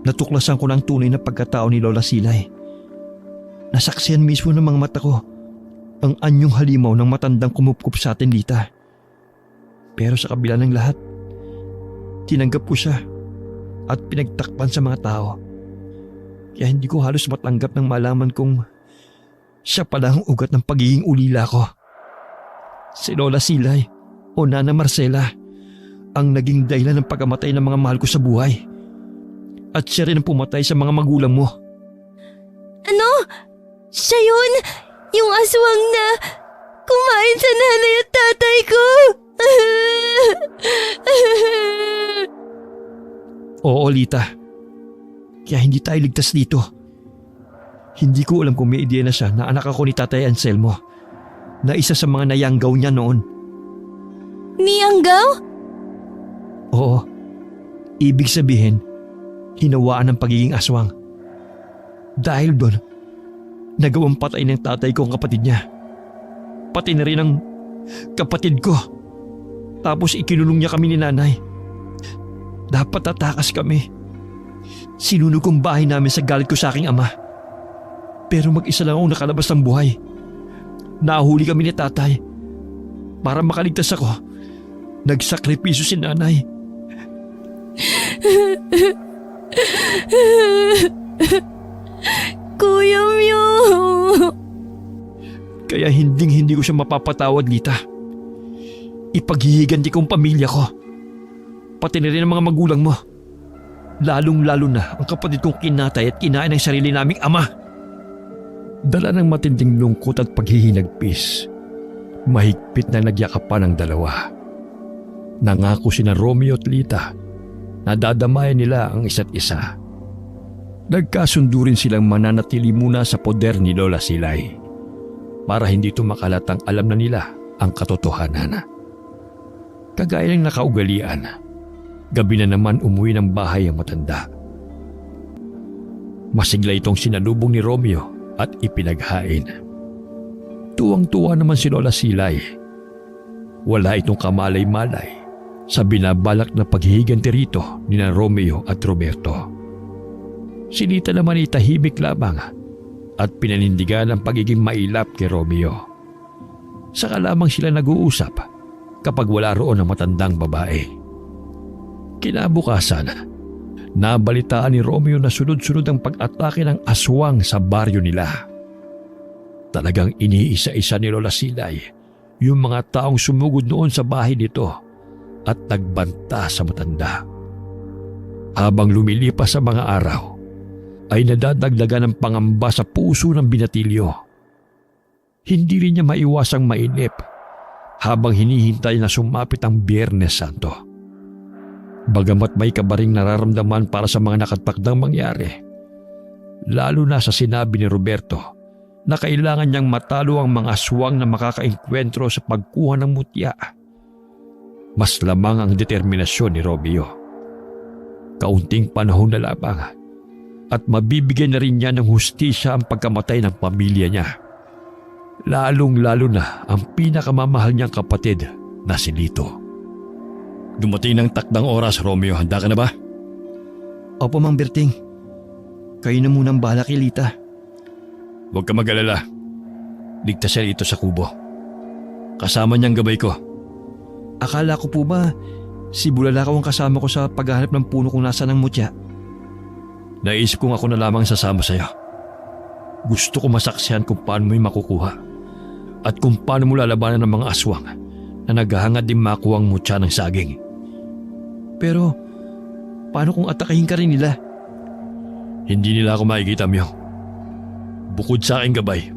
natuklasan ko ng tunay na pagkatao ni Lola Silay. Nasaksihan mismo ng mga mata ko ang anyong halimaw ng matandang kumupkup sa atin, Lita. Pero sa kabila ng lahat, tinanggap ko siya at pinagtakpan sa mga tao. Kaya hindi ko halos matanggap nang malaman kong siya pala ang ugat ng pagiging ulila ko. Si Lola Silay o Nana Marcela ang naging dahilan ng pagkamatay ng mga mahal ko sa buhay. At siya rin ang pumatay sa mga magulang mo. Ano? Siya yun? Yung aswang na kumain sa nanay at tatay ko? Oo, Lita. Kaya hindi tayo ligtas dito. Hindi ko alam kung may ideya na siya na anak ako ni Tatay Anselmo, na isa sa mga nayanggaw niya noon. Niyanggaw? Oo. Ibig sabihin, hinawaan ng pagiging aswang. Dahil doon, nagawang patay ng tatay ko ang kapatid niya. Pati na rin ang kapatid ko. Tapos ikinulong niya kami ni nanay. Dapat tatakas kami. Sinunog kong bahay namin sa galit ko sa aking ama. Pero mag-isa lang akong nakalabas ng buhay. Nahuli kami ni tatay. Para makaligtas ako, nagsakripisyo si nanay. Kuya Myo! Kaya hindi ko siya mapapatawad, Lita. Ipaghihiganti kong pamilya ko. Pati na rin ang mga magulang mo. Lalong-lalo na ang kapatid kong kinatay at kinain ng sarili naming ama. Dala ng matinding lungkot at paghihinagpis, mahigpit na nagyakapan ang dalawa. Nangako sina Romeo at Lita na dadamayan nila ang isa't isa. Nagkasundo rin silang mananatili muna sa poder ni Lola Silay para hindi tumakalatang alam na nila ang katotohanan. Kagaya ng nakaugalian, gabi na naman umuwi ng bahay ang matanda. Masigla itong sinalubong ni Romeo at ipinaghain. Tuwang-tuwa naman si Lola Silay. Wala itong kamalay-malay sa binabalak na paghihiganti rito ni na Romeo at Roberto. Si Lita naman ay tahimik lamang at pinanindigan ang pagiging mailap kay Romeo. Saka lamang sila nag-uusap kapag wala roon ang matandang babae. Kinabukasan, nabalitaan ni Romeo na sunod-sunod ang pag-atake ng aswang sa baryo nila. Talagang iniisa-isa ni Lola Silay yung mga taong sumugod noon sa bahay nito at nagbanta sa matanda. Habang lumilipas sa mga araw, ay nadadagdagan ng pangamba sa puso ng binatilyo. Hindi rin niya maiwasang mainip habang hinihintay na sumapit ang Biyernes Santo. Bagamat may kabaring nararamdaman para sa mga nakatakdang mangyari, lalo na sa sinabi ni Roberto na kailangan niyang matalo ang mga aswang na makakaengkwentro sa pagkuha ng mutya. Mas lamang ang determinasyon ni Romeo. Kaunting panahon na lamang at mabibigyan na rin niya ng hustisya ang pagkamatay ng pamilya niya. Lalong-lalo na ang pinakamamahal niyang kapatid na si Lito. Dumating ng takdang oras, Romeo. Handa ka na ba? Opo, Mang Berting. Kayo na munang bahala kay Lita. Huwag ka mag-alala. Ligtas siya ito sa kubo. Kasama niyang gabay ko. Akala ko po ba si Bulalakaw ang kasama ko sa paghahanap ng puno kung nasa ng mutya? Naisip kong ako na lamang sasama sa'yo. Gusto ko masaksihan kung paano mo yung makukuha at kung paano mo lalabanan ng mga aswang na naghahangad din makuha ang mutya ng saging. Pero paano kung atakahin ka rin nila? Hindi nila ako makikita, Myo. Bukod sa aking gabay,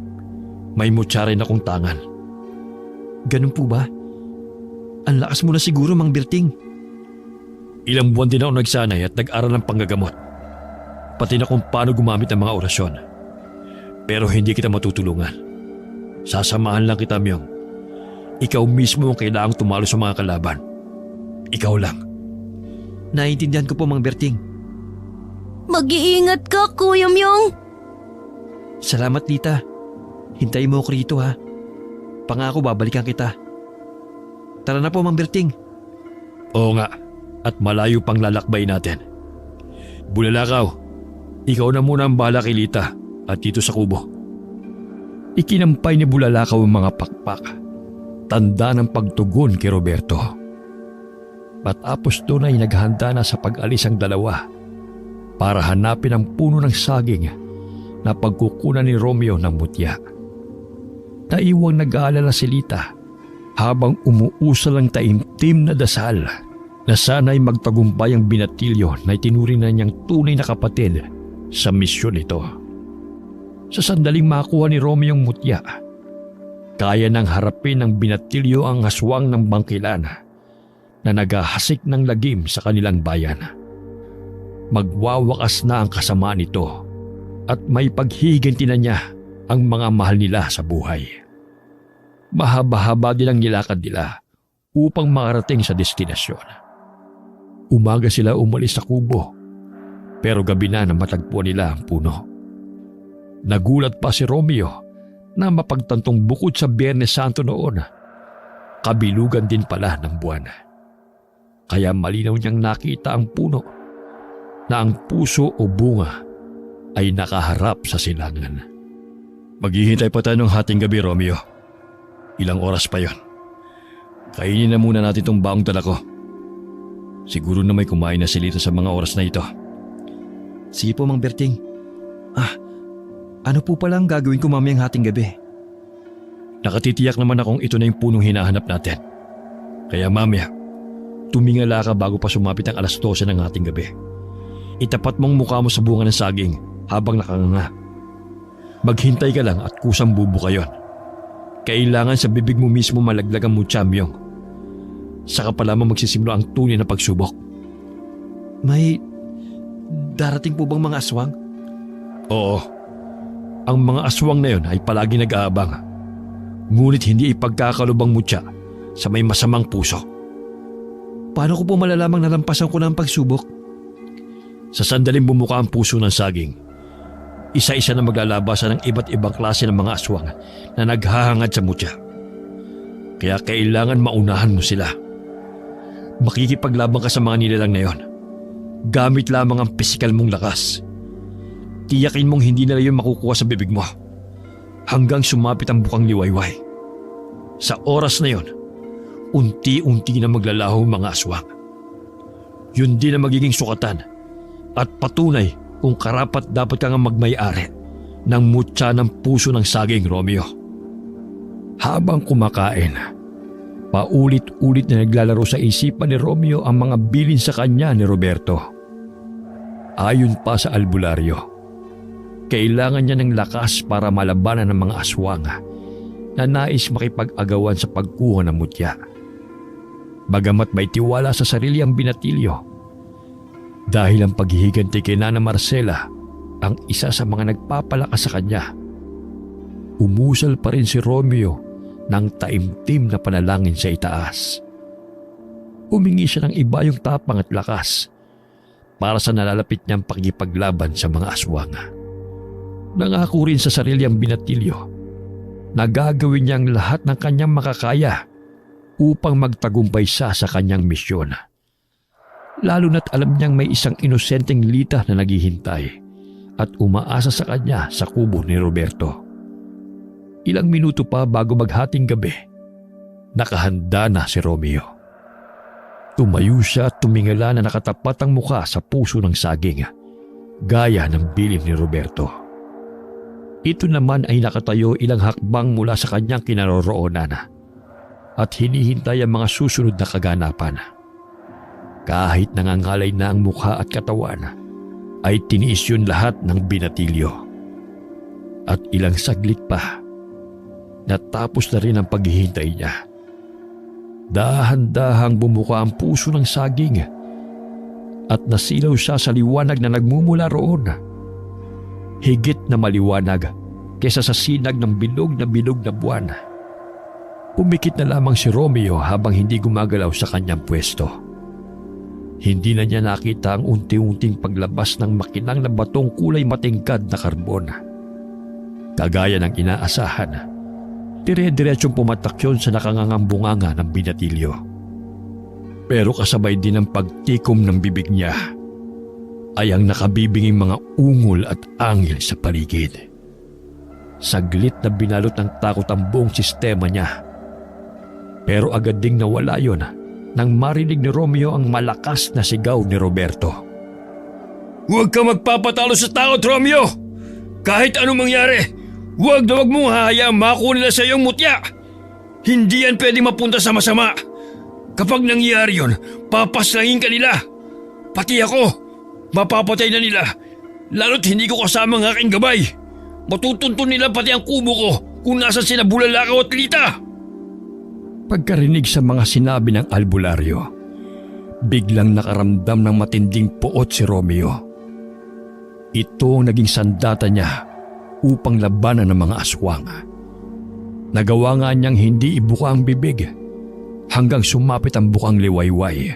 may mutya rin akong tangan. Ganun po ba? Ang lakas mo na siguro, Mang Berting. Ilang buwan din ako nagsanay at nag-aral ng panggagamot. Pati na kung paano gumamit ng mga orasyon. Pero hindi kita matutulungan. Sasamahan lang kita, Myong. Ikaw mismo ang kailangang tumalo sa mga kalaban. Ikaw lang. Naiintindihan ko po, Mang Berting. Mag-iingat ka, Kuya Myong. Salamat, Lita. Hintayin mo ako rito, ha. Pangako babalikan kita. Tara na po, Mang Berting. Oo nga, at malayo pang lalakbay natin. Bulalakaw, ikaw na muna ang bahala kay Lita at dito sa kubo. Ikinampay ni Bulalakaw ang mga pakpak. Tanda ng pagtugon kay Roberto. Matapos doon ay naghanda na sa pag-alis ang dalawa para hanapin ang puno ng saging na pagkukunan ni Romeo ng mutya. Naiwang nag-aalala si Lita habang umuusal ang taimtim na dasal na sana'y magtagumpay ang binatilyo na itinuring na niyang tunay na kapatid sa misyon ito. Sa sandaling makuha ni Romeo ang mutya, kaya nang harapin ng binatilyo ang aswang ng bangkilan na naghahasik ng lagim sa kanilang bayan. Magwawakas na ang kasamaan nito at may paghihinti na niya ang mga mahal nila sa buhay. Mahaba-haba din ang nilakad nila upang makarating sa destinasyon. Umaga sila umalis sa kubo, pero gabi na nang matagpuan nila ang puno. Nagulat pa si Romeo na mapagtantong bukod sa Biyernes Santo noon, kabilugan din pala ng buwan. Kaya malinaw niyang nakita ang puno na ang puso o bunga ay nakaharap sa silangan. Maghihintay pa tayo ng hating gabi, Romeo. Ilang oras pa yon. Kainin na muna natin itong baong dala ko. Siguro na may kumain na si Lito sa mga oras na ito. Sige po, Mang Berting. Ano po pala ang gagawin ko mamayang hating gabi? Nakatitiyak naman akong ito na yung punong hinahanap natin. Kaya mamaya, tumingala ka bago pa sumapit ang alas 12 ng hating gabi. Itapat mong mukha mo sa bunga ng saging habang nakanganga. Maghintay ka lang at kusang bubuka yon. Kailangan sa bibig mo mismo malaglag ang mutya, Myong. Saka pa lamang magsisimula ang tunay na pagsubok. May darating po bang mga aswang? Oo. Ang mga aswang na yon ay palagi nag-aabang. Ngunit hindi ipagkakalubang mutya sa may masamang puso. Paano ko po malalamang nalampasan ko na ang pagsubok? Sa sandaling bumuka ang puso ng saging, isa-isa na maglalabasan ng iba't ibang klase ng mga aswang na naghahangad sa mutya. Kaya kailangan maunahan mo sila. Makikipaglaban ka sa mga nilalang na yon. Gamit lamang ang pisikal mong lakas. Tiyakin mong hindi nila yun makukuha sa bibig mo hanggang sumapit ang bukang liwayway. Sa oras na yon, unti-unti na maglalaho ang mga aswang. Yun din ang magiging sukatan at patunay kung karapat dapat kang magmay-ari ng mutya ng puso ng saging, Romeo. Habang kumakain, paulit-ulit na naglalaro sa isipan ni Romeo ang mga bilin sa kanya ni Roberto. Ayon pa sa albularyo, kailangan niya ng lakas para malabanan ng mga aswang na nais makipag-agawan sa pagkuha ng mutya. Bagamat may tiwala sa sarili ang binatilyo, dahil ang paghihiganti kay Nana Marcela ang isa sa mga nagpapalakas sa kanya, umusal pa rin si Romeo ng taimtim na panalangin sa itaas. Humingi siya ng iba yung tapang at lakas para sa nalalapit niyang pakikipaglaban sa mga aswang. Nangako rin sa sarili ang binatilyo na gagawin niya ang lahat ng kanyang makakaya upang magtagumpay siya sa kanyang misyon. Lalo na't alam niyang may isang inosenteng Lita na naghihintay at umaasa sa kanya sa kubo ni Roberto. Ilang minuto pa bago maghating gabi, nakahanda na si Romeo. Tumayo siya at tumingala na nakatapat ang mukha sa puso ng saging, gaya ng bilin ni Roberto. Ito naman ay nakatayo ilang hakbang mula sa kanyang kinaroroonan at hinihintay ang mga susunod na kaganapan. Kahit nangangalay na ang mukha at katawan, ay tiniis yun lahat ng binatilyo. At ilang saglit pa, natapos na rin ang paghihintay niya. Dahan-dahang bumuka ang puso ng saging at nasilaw siya sa liwanag na nagmumula roon. Higit na maliwanag kaysa sa sinag ng bilog na buwan. Pumikit na lamang si Romeo habang hindi gumagalaw sa kanyang pwesto. Hindi na niya nakita ang unti-unting paglabas ng makinang na batong kulay matingkad na karbon. Kagaya ng inaasahan, dire-diretsong pumatak yun sa nakangangang bunganga ng binatilyo. Pero kasabay din ng pagtikom ng bibig niya ay ang nakabibinging mga ungol at angil sa paligid. Saglit na binalot ng takot ang buong sistema niya. Pero agad ding nawala yun nang marinig ni Romeo ang malakas na sigaw ni Roberto. Huwag ka magpapatalo sa takot, Romeo! Kahit anong mangyari, huwag na huwag mong hahayaang makuha nila sa iyong mutya. Hindi yan pwedeng mapunta sa masama. Kapag nangyari yun, papaslangin ka nila. Pati ako, mapapatay na nila. Lalo't hindi ko kasama ang aking gabay. Matutuntun nila pati ang kubo ko kung nasan sina Bulalakaw at Lita. Pagkarinig sa mga sinabi ng albularyo, biglang nakaramdam ng matinding puot si Romeo. Ito ang naging sandata niya upang labanan ng mga aswang. Nagawa nga niyang hindi ibuka ang bibig hanggang sumapit ang bukang liwayway.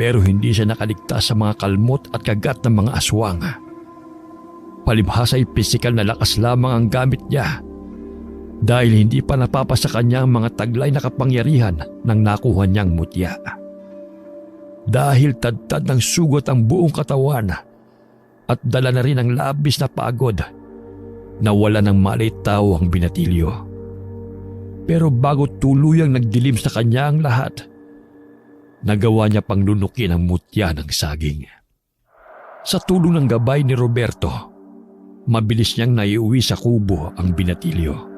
Pero hindi siya nakaligtas sa mga kalmot at kagat ng mga aswang. Palibhasa ay pisikal na lakas lamang ang gamit niya dahil hindi pa napapasa kanya ang mga taglay na kapangyarihan ng nakuha niyang mutya. Dahil tadtad ng sugat ang buong katawan at dala na rin ang labis na pagod, nawala ng malay tao ang binatilyo. Pero bago tuluyang nagdilim sa kanya ang lahat, nagawa niya pang lunukin ang mutya ng saging. Sa tulong ng gabay ni Roberto, mabilis niyang naiuwi sa kubo ang binatilyo.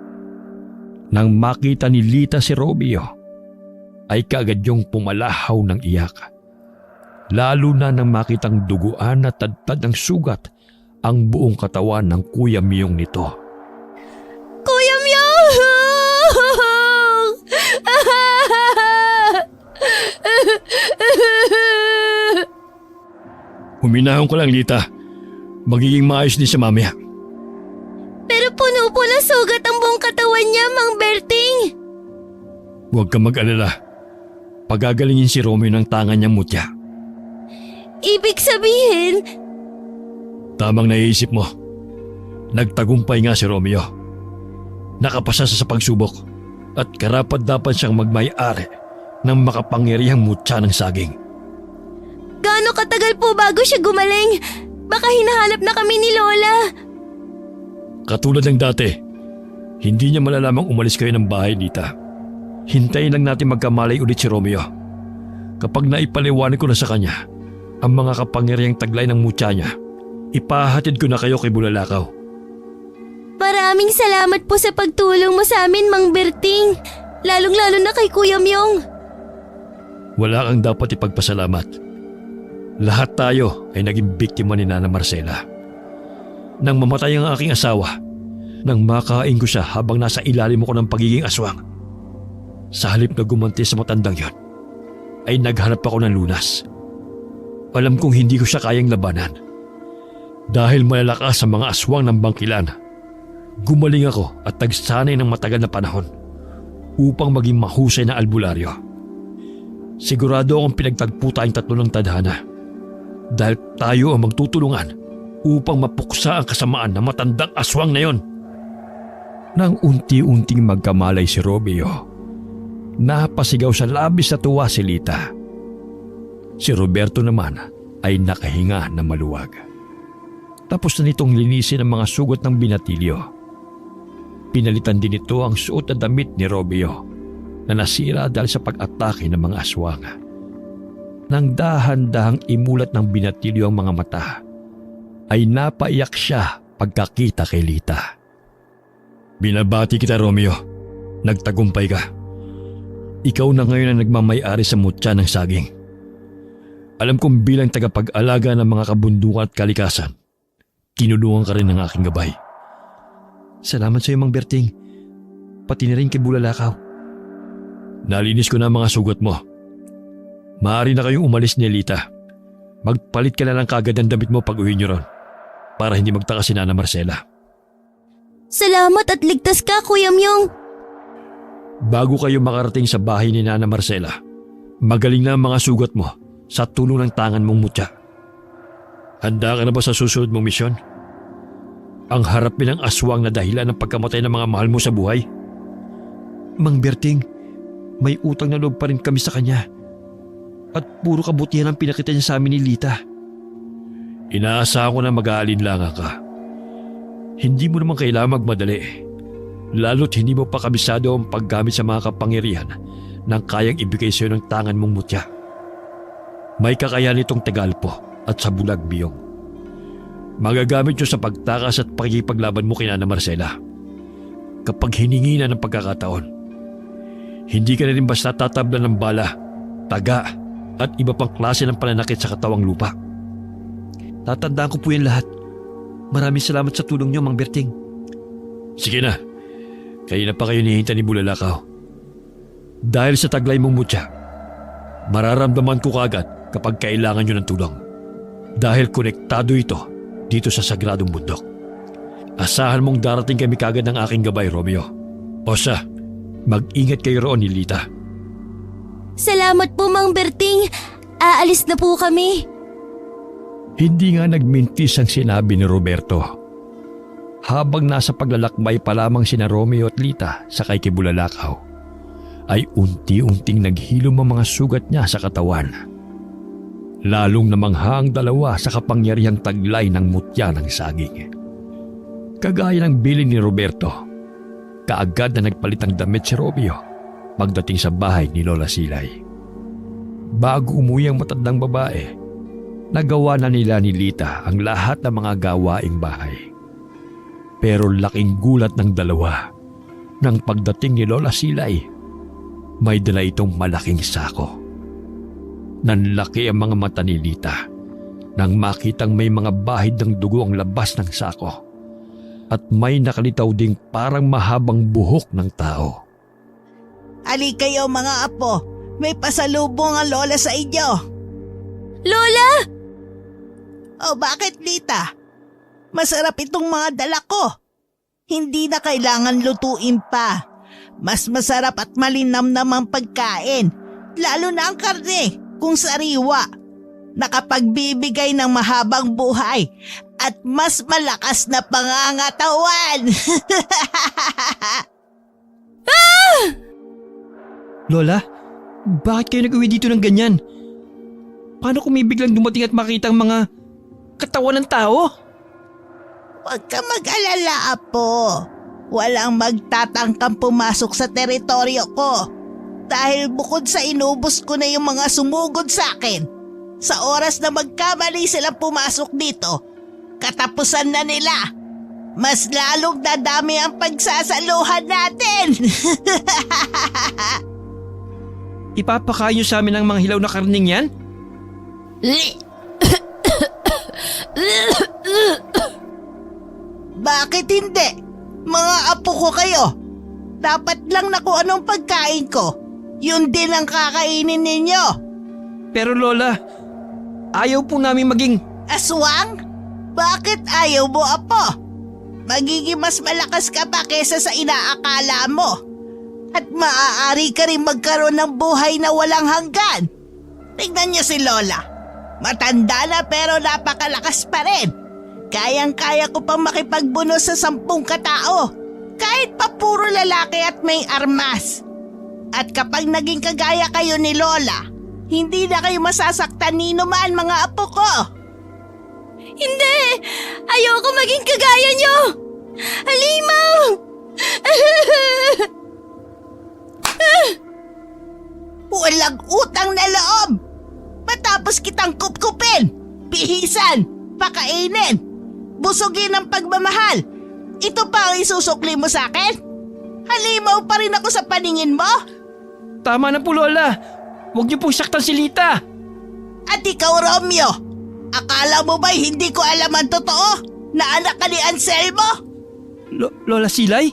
Nang makita ni Lita si Romeo, ay kaagad yung pumalahaw ng iyak. Lalo na nang makitang duguan na tadtad ng sugat ang buong katawan ng Kuya Myong nito. Kuya Myong! Huminahon ko lang, Lita. Magiging maayos din siya mamaya. Pero puno po ng sugat ang buong katawan niya, Mang Berting. Huwag kang mag-alala. Pagagalingin si Romeo ng tangan niyang mutya. Ibig sabihin, Tamang naiisip mo. Nagtagumpay nga si Romeo. Nakapasa sa pagsubok at karapat-dapat siyang magmay-ari ng makapangyarihang mutya ng saging. gaano katagal po bago siya gumaling? Baka hinahanap na kami ni Lola. Katulad ng dati, hindi niya malalamang umalis kayo ng bahay, Lita. Hintayin lang natin magkamalay ulit si Romeo. Kapag naipaliwanag ko na sa kanya ang mga kapangyarihang taglay ng mutya niya, ipahatid ko na kayo kay Bulalakaw. Maraming salamat po sa pagtulong mo sa amin, Mang Berting. Lalong-lalo na kay Kuya Myong. Wala kang dapat ipagpasalamat. Lahat tayo ay naging biktima ni Nana Marcela. Nang mamatay ang aking asawa, nang makain ko siya habang nasa ilalim ako ng pagiging aswang. Sa halip na gumanti sa matandang yon, ay naghanap ako ng lunas. Alam kong hindi ko siya kayang labanan. Dahil malalakas sa mga aswang ng bangkilan, gumaling ako at nagsanay ng matagal na panahon upang maging mahusay na albularyo. Sigurado akong pinagtagpo tayong tatlo ng tadhana. Dahil tayo ang magtutulungan upang mapuksa ang kasamaan ng matandang aswang na yon. Nang unti-unting magkamalay si Romeo, napasigaw sa labis na tuwa si Lita. Si Roberto naman ay nakahinga na maluwag. Tapos na nitong linisin ang mga sugat ng binatilyo. Pinalitan din ito ang suot na damit ni Romeo na nasira dahil sa pag-atake ng mga aswang. Nang dahan-dahang imulat ng binatilyo ang mga mata, ay napaiyak siya pagkakita kay Lita. Binabati kita, Romeo. Nagtagumpay ka. Ikaw na ngayon ang nagmamay-ari sa mutya ng saging. Alam kong bilang tagapag-alaga ng mga kabundukan at kalikasan, tinulungan ka rin ng aking gabay. Salamat sa iyo, Mang Berting. Pati na rin kay Bulalakaw. Nalinis ko na ang mga sugat mo. Maaari na kayong umalis ni Lita. Magpalit ka na lang kagad ng damit mo pag uwi niyo ron para hindi magtaka si Nana Marcela. Salamat at ligtas ka, Kuya Myong. Bago kayo makarating sa bahay ni Nana Marcela, magaling na ang mga sugat mo sa tulong ng tangan mong mutya. Handa ka na ba sa susunod mong misyon? Ang harapin ng aswang na dahilan ng pagkamatay ng mga mahal mo sa buhay? Mang Berting, may utang na loob pa rin kami sa kanya. At puro kabutihan ang pinakita niya sa amin ni Lita. Inaasahan ko na mag-aalinlangan ka. Hindi mo naman kailangan magmadali. Lalo't hindi mo pa kabisado ang paggamit sa mga kapangyarihan ng kayang ibigay sa iyo ng tangan mong mutya. May kakayahan itong Tagalpo at sa Bulag Biyong. Magagamit nyo sa pagtakas at pakikipaglaban mo kay Nana Marcela. Kapag hiningi na ng pagkakataon, hindi ka na rin basta tatablan ng bala, taga at iba pang klase ng pananakit sa katawang lupa. Tatandaan ko po yan lahat. Maraming salamat sa tulong niyo, Mang Berting. Sige na, kayo na pa kayo nihinta ni Bulalakaw. Dahil sa taglay mong mutya, mararamdaman ko kagad kapag kailangan nyo ng tulong. Dahil konektado ito dito sa sagradong bundok. Asahan mong darating kami kagad ng aking gabay, Romeo. O siya, mag-ingat kayo roon ni Lita. Salamat po, Mang Berting. Aalis na po kami. Hindi nga nagmintis ang sinabi ni Roberto. Habang nasa paglalakbay pa lamang sina Romeo at Lita sa kay Bulalakaw, ay unti-unting naghilom ang mga sugat niya sa katawan. Lalong namangha ang dalawa sa kapangyarihang taglay ng mutya ng saging. Kagaya ng bilin ni Roberto, kaagad na nagpalit ang damit si Romeo pagdating sa bahay ni Lola Silay. Bago umuwi ang matandang babae, nagawa na nila ni Lita ang lahat ng mga gawaing bahay. Pero laking gulat ng dalawa nang pagdating ni Lola Silay, may dala itong malaking sako. Nanlaki ang mga mata ni Lita nang makitang may mga bahid ng dugo ang labas ng sako at may nakalitaw ding parang mahabang buhok ng tao. Ali kayo mga apo, may pasalubong ang lola sa inyo. Lola! O bakit, Lita? Masarap itong mga dala ko. Hindi na kailangan lutuin pa. Mas masarap at malinamnam ang pagkain. Lalo na ang karne, kung sariwa. Nakapagbibigay ng mahabang buhay at mas malakas na pangangatawan. Lola, bakit kayo nag-uwi dito ng ganyan? Paano kung may biglang dumating at makita ang mga katawan ng tao? Huwag ka mag-alala, Apo. Walang magtatangkang pumasok sa teritoryo ko. Dahil bukod sa inubos ko na yung mga sumugod sa akin, sa oras na magkamali silang pumasok dito, katapusan na nila. Mas lalong dadami ang pagsasaluhan natin. Ipapakain niyo sa amin ang mga hilaw na karning yan? Bakit hindi? Mga apo ko kayo. Dapat lang na kung anong pagkain ko, yun din ang kakainin ninyo. Pero Lola, ayaw po namin maging... Aswang? Bakit ayaw mo, Apo? Magiging mas malakas ka pa kesa sa inaakala mo. At maaari ka rin magkaroon ng buhay na walang hanggan. Tingnan niyo si Lola. Matanda na pero napakalakas pa rin. Kayang-kaya ko pang makipagbuno sa 10 katao. Kahit pa puro lalaki at may armas. At kapag naging kagaya kayo ni Lola, hindi na kayo masasaktan ni man mga apo ko. Hindi! Ayoko maging kagaya nyo! Halimaw! Walang utang na loob. Matapos kitang kupkupin, pihisan, pakainin, busugin ng pagmamahal. Ito pa ang isusukli mo sa akin? Halimaw pa rin ako sa paningin mo? Tama na po, Lola. Huwag niyo pong saktan si Lita. At ikaw, Romeo, akala mo ba'y hindi ko alam ang totoo na anak ka ni Anselmo? Lola Silay?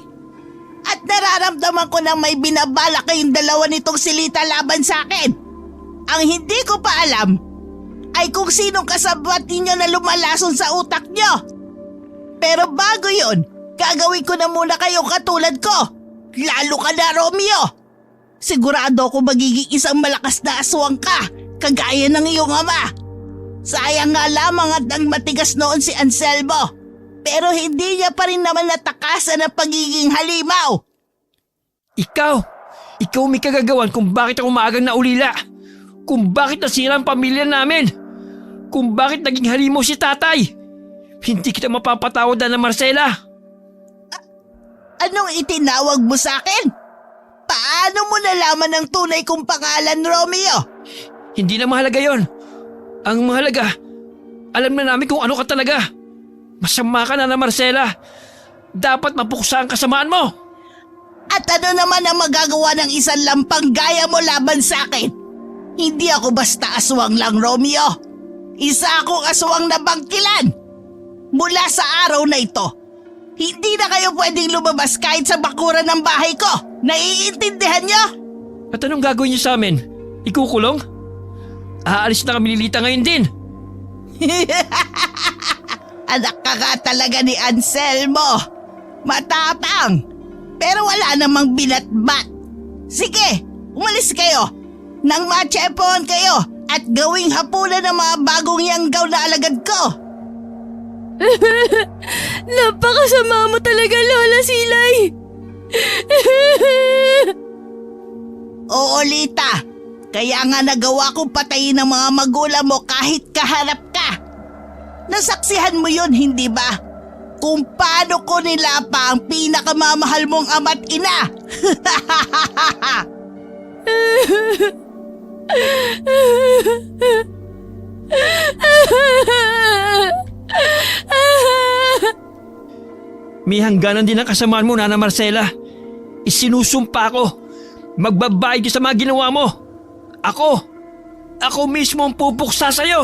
At nararamdaman ko nang may binabala kayong dalawa nitong silita laban sa akin. Ang hindi ko pa alam ay kung sinong kasabwat ninyo na lumalason sa utak nyo. Pero bago yon, gagawin ko na muna kayong katulad ko. Lalo ka na, Romeo. Sigurado ako magiging isang malakas na aswang ka, kagaya ng iyong ama. Sayang nga lamang at nang matigas noon si Anselmo. Pero hindi niya pa rin naman natakasan ang pagiging halimaw. Ikaw may kagagawan kung bakit ako maagang naulila. Kung bakit nasira ang pamilya namin. Kung bakit naging halimaw si tatay. Hindi kita mapapatawad na Marcela. Anong itinawag mo sa akin? Paano mo nalaman ang tunay kong pangalan, Romeo? Hindi na mahalaga yon. Ang mahalaga, alam na namin kung ano ka talaga. Masama ka na Marcela. Dapat mapuksa ang kasamaan mo. At ano naman ang magagawa ng isang lampang gaya mo laban sa akin? Hindi ako basta aswang lang, Romeo. Isa akong aswang na bangkilan. Mula sa araw na ito, hindi na kayo pwedeng lumabas kahit sa bakuran ng bahay ko. Naiintindihan niyo? At anong gagawin niyo sa amin? Ikukulong? Aalis na kami ni Lita ngayon din. Anak ka nga talaga ni Anselmo. Matapang. Pero wala namang binatbat. Sige, umalis kayo. Nang matsyempohan kayo at gawing hapunan ng mga bagong yanggaw na alagad ko. Napakasama mo talaga, Lola Silay! Oo, Lita. Kaya nga nagawa kong patayin ng mga magulang mo kahit kaharap ka. Nasaksihan mo yun, hindi ba? Kung paano ko nilapa ang pinakamamahal mong ama't ina. May hangganan din ang kasamaan mo, Nana Marcela. Isinusumpa ko. Magbabayad ka sa mga ginawa mo. Ako mismo ang pupuksa sa'yo.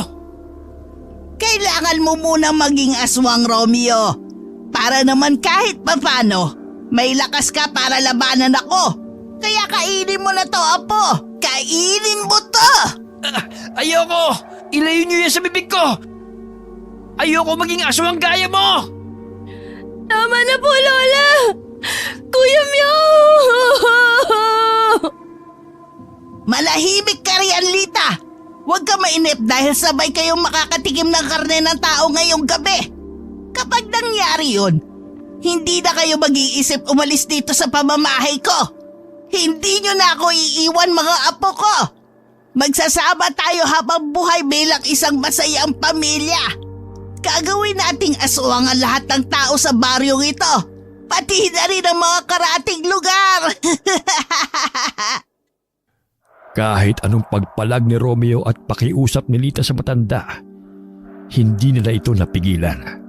Kailangan mo muna maging aswang, Romeo. Para naman kahit papano, may lakas ka para labanan ako. Kaya kainin mo na to, Apo. Kainin mo to! Ayoko! Ilayo niyo yan sa bibig ko! Ayoko maging aswang gaya mo! Tama na po, Lola! Kuya Mew! Malahimik ka riyan, Lita. Huwag ka mainip dahil sabay kayong makakatikim ng karne ng tao ngayong gabi. Kapag nangyari yun, hindi na kayo mag-iisip umalis dito sa pamamahay ko. Hindi nyo na ako iiwan, mga apo ko. Magsasama tayo habang buhay bilang isang masayang pamilya. Gagawin nating aswang ang lahat ng tao sa baryong ito. Pati na rin ang mga karating lugar. Kahit anong pagpalag ni Romeo at pakiusap ni Lita sa matanda, hindi nila ito napigilan.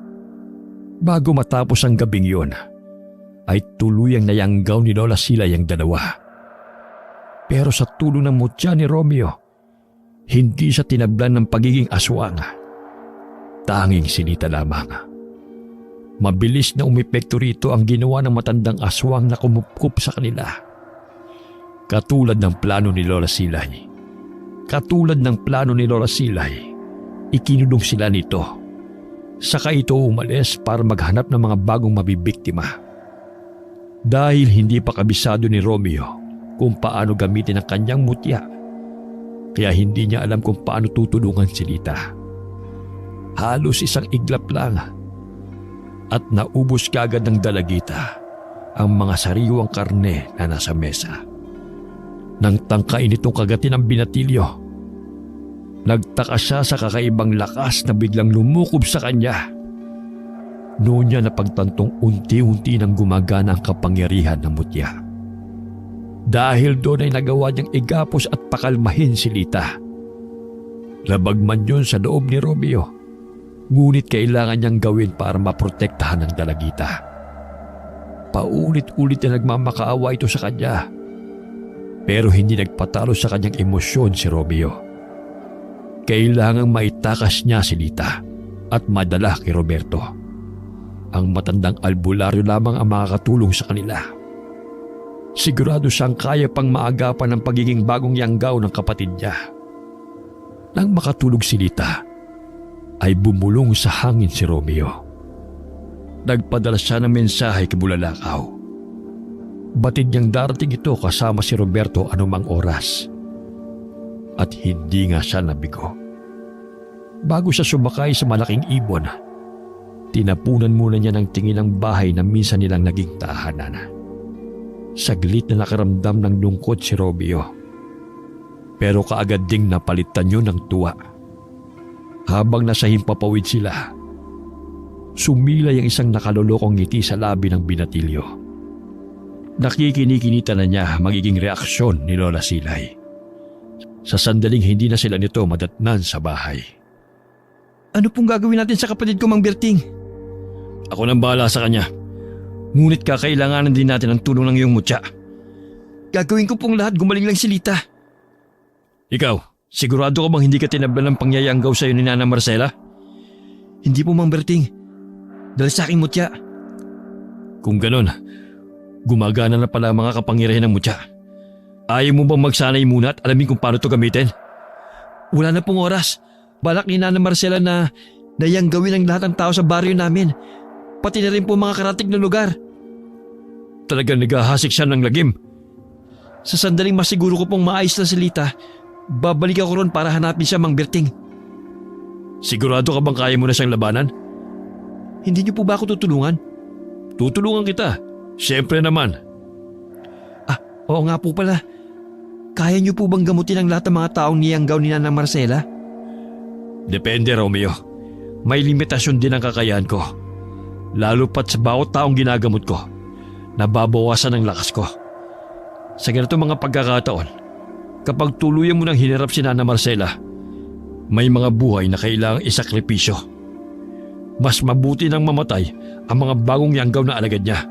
Bago matapos ang gabing yun, ay tuluyang nayanggaw ni Lola Silay ang dalawa. Pero sa tulong ng mutya ni Romeo, hindi siya tinablan ng pagiging aswang. Tanging si Lita lamang. Mabilis na umepekto rito ang ginawa ng matandang aswang na kumupkup sa kanila. Katulad ng plano ni Lola Silay. Ikinulong sila nito. Saka ito umalis para maghanap ng mga bagong mabibiktima. Dahil hindi pa kabisado ni Romeo kung paano gamitin ang kanyang mutya, kaya hindi niya alam kung paano tutulungan si Lita. Halos isang iglap lang at naubos kagad ng dalagita ang mga sariwang karne na nasa mesa. Nang tangkain itong kagatin ang binatilyo, nagtaka siya sa kakaibang lakas na biglang lumukob sa kanya. Noon niya napagtantong unti-unti nang gumagana ang kapangyarihan ng mutya. Dahil doon ay nagawa niyang igapos at pakalmahin si Lita. Labag man yun sa loob ni Romeo, ngunit kailangan niyang gawin para maprotektahan ang dalagita. Paulit-ulit na nagmamakaawa ito sa kanya, pero hindi nagpatalo sa kanyang emosyon si Romeo. Kailangang maitakas niya si Lita at madala kay Roberto. Ang matandang albularyo lamang ang makakatulong sa kanila. Sigurado siyang kaya pang maagapan ang pagiging bagong yanggaw ng kapatid niya. Nang makatulog si Lita, ay bumulong sa hangin si Romeo. Nagpadala siya ng mensahe kay Bulalakaw. Batid niyang darating ito kasama si Roberto anumang oras. At hindi nga siya nabigo. Bago siya sumakay sa malaking ibon, tinapunan muna niya ng tingin ang bahay na minsan nilang naging tahanan. Saglit na nakaramdam ng lungkot si Romeo. Pero kaagad ding napalitan yun ng tuwa. Habang nasa himpapawid sila, sumilay ang isang nakalolokong ngiti sa labi ng binatilyo. Nakikinikinita na niya magiging reaksyon ni Lola Silay. Sa sandaling hindi na sila nito madatnan sa bahay. Ano pong gagawin natin sa kapatid ko, Mang Berting? Ako nang bahala sa kanya. Ngunit kakailanganan din natin ang tulong ng iyong mutya. Gagawin ko pong lahat, gumaling lang si Lita. Ikaw, sigurado ka bang hindi ka tinablan ng pangyayanggaw sa iyo ni Nana Marcela? Hindi po, Mang Berting. Dahil sa aking mutya. Kung ganon, gumagana na pala ang mga kapangyarihan ng mutya. Ayaw mo bang magsanay muna at alamin kung paano ito gamitin? Wala na pong oras. Balak ni Nana Marcela na nayanggawin ang lahat ng tao sa baryo namin. Pati na rin po mga karatig na lugar. Talagang naghahasik siya ng lagim. Sa sandaling masiguro ko pong maayos na si Lita, babalik ako ron para hanapin siya, Mang Berting. Sigurado ka bang kaya mo na siyang labanan? Hindi niyo po ba ako tutulungan? Tutulungan kita. Siyempre naman. Oo nga po pala. Kaya niyo po bang gamutin ang lahat ng mga taong niyanggaw ni Nana Marcela? Depende, Romeo. May limitasyon din ang kakayahan ko. Lalo pat sa bawat taong ginagamot ko, nababawasan ang lakas ko. Sa ganito mga pagkakataon, kapag tuluyan mo nang hinarap si Nana Marcela, may mga buhay na kailangang isakripisyo. Mas mabuti nang mamatay ang mga bagong yanggaw na alagad niya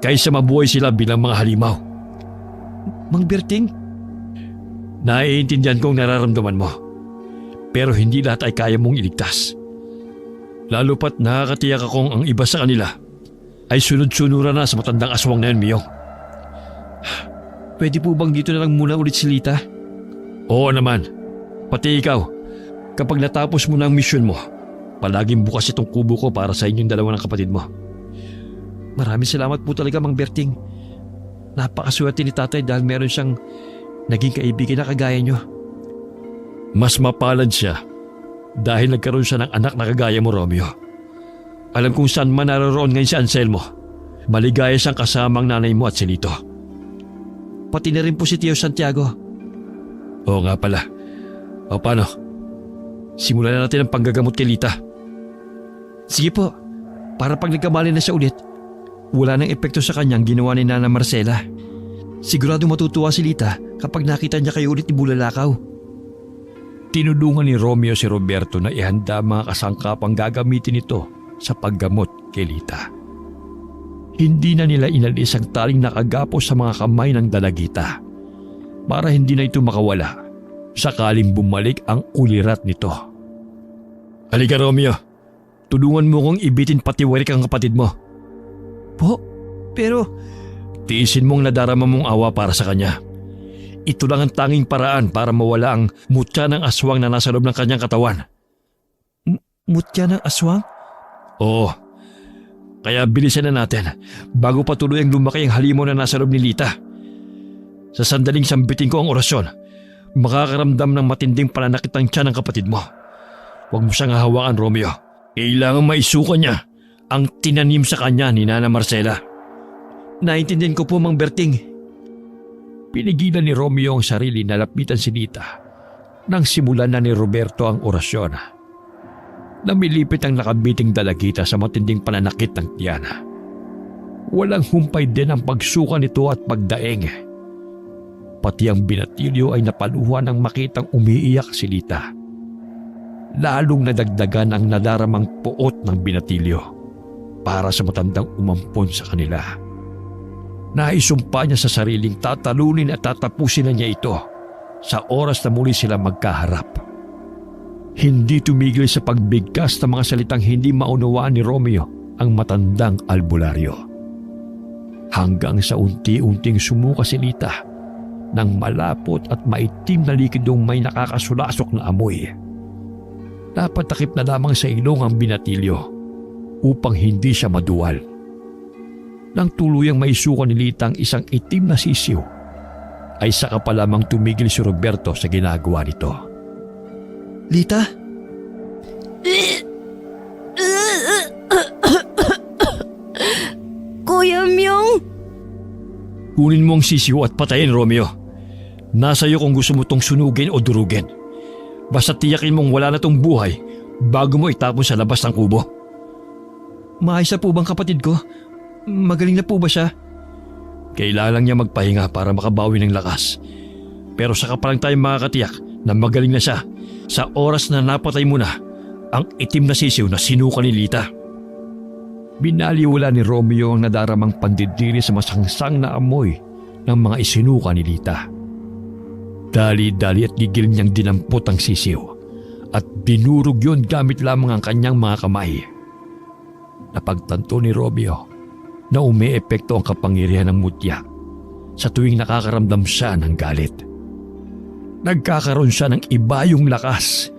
kaysa mabuhay sila bilang mga halimaw. Mang Berting? Naiintindihan kong nararamdaman mo, pero hindi lahat ay kaya mong iligtas. Lalo pat nakakatiyak akong ang iba sa kanila ay sunod-sunuran na sa matandang aswang na yun, Miyong. Pwede po bang dito na lang muna ulit si Lita? Oo naman. Pati ikaw, kapag natapos mo na ang misyon mo, palaging bukas itong kubo ko para sa inyong dalawa ng kapatid mo. Maraming salamat po talaga, Mang Berting. Napakaswerte ni tatay dahil meron siyang naging kaibigan na kagaya niyo. Mas mapalad siya dahil nagkaroon siya ng anak na kagaya mo, Romeo. Alam kung saan man naroon ngayon si Anselmo, maligaya siyang kasama ang nanay mo at si Lito. Pati na rin po si Tio Santiago. Oo nga pala. O paano? Simulan na natin ang panggagamot kay Lita. Sige po, para pag nagkamali na siya ulit, wala nang epekto sa kanyang ginawa ni Nana Marcela. Sigurado matutuwa si Lita kapag nakita niya kayo ulit ni Bulalakaw. Tinulungan ni Romeo si Roberto na ihanda mga kasangkapang gagamitin ito sa paggamot kay Lita. Hindi na nila inalis ang taling nakagapos sa mga kamay ng dalagita para hindi na ito makawala sakaling bumalik ang ulirat nito. Halika, Romeo. Tulungan mo kong ibitin patiwarik ang kapatid mo. Po, pero Tiisin mong nadarama mong awa para sa kanya. Ito lang ang tanging paraan para mawala ang mutya ng aswang na nasa loob ng kanyang katawan. mutya ng aswang? Oo. Kaya bilisan na natin bago pa tuluyang lumaki ang halimaw na nasa loob ni Lita. Sa sandaling sambitin ko ang orasyon, makakaramdam ng matinding pananakit ang tiyan ng kapatid mo. Huwag mo siyang hahawakan, Romeo. Kailangan maisukan niya ang tinanim sa kanya ni Nana Marcela. Naintindihan ko po, Mang Berting. Pinigilan ni Romeo ang sarili na lapitan si Lita nang simulan na ni Roberto ang orasyon. Namilipit ang nakabiting dalagita sa matinding pananakit ng tiyan. Walang humpay din ang pagsuka nito at pagdaeng. Pati ang binatilyo ay napaluha nang makitang umiiyak si Lita. Lalong nadagdagan ang nadaramang puot ng binatilyo para sa matandang umampon sa kanila. Naisumpa niya sa sariling tatalunin at tatapusin na niya ito sa oras na muli sila magkaharap. Hindi tumigil sa pagbigkas ng mga salitang hindi maunawaan ni Romeo ang matandang albularyo. Hanggang sa unti-unting sumuka si Lita ng malapot at maitim na likidong may nakakasulasok na amoy. Napatakip na lamang sa ilong ang binatilyo upang hindi siya maduwal. Nang tuluyang maisuka ni Lita ang isang itim na sisiw, ay saka pa lamang tumigil si Roberto sa ginagawa nito. Lita? Kuya Myung! Kunin mo ang sisiw at patayin, Romeo. Nasa iyo kung gusto mo tong sunugin o durugin. Basta tiyakin mong wala na tong buhay bago mo itapon sa labas ng kubo. Maayos na po bang kapatid ko? Magaling na po ba siya? Kailangan lang niya magpahinga para makabawi ng lakas. Pero saka pa lang tayo makakatiyak na magaling na siya sa oras na napatay mo na ang itim na sisiw na sinuka ni Lita. Binaliwala ni Romeo ang nadaramang pandidiri sa masangsang na amoy ng mga isinuka ni Lita. Dali-dali at gigil niyang dinampot ang sisiw at dinurog yun gamit lamang ang kanyang mga kamay. Napagtanto ni Romeo na umeepekto ang kapangyarihan ng mutya sa tuwing nakakaramdam siya ng galit. Nagkakaroon siya ng ibayong lakas,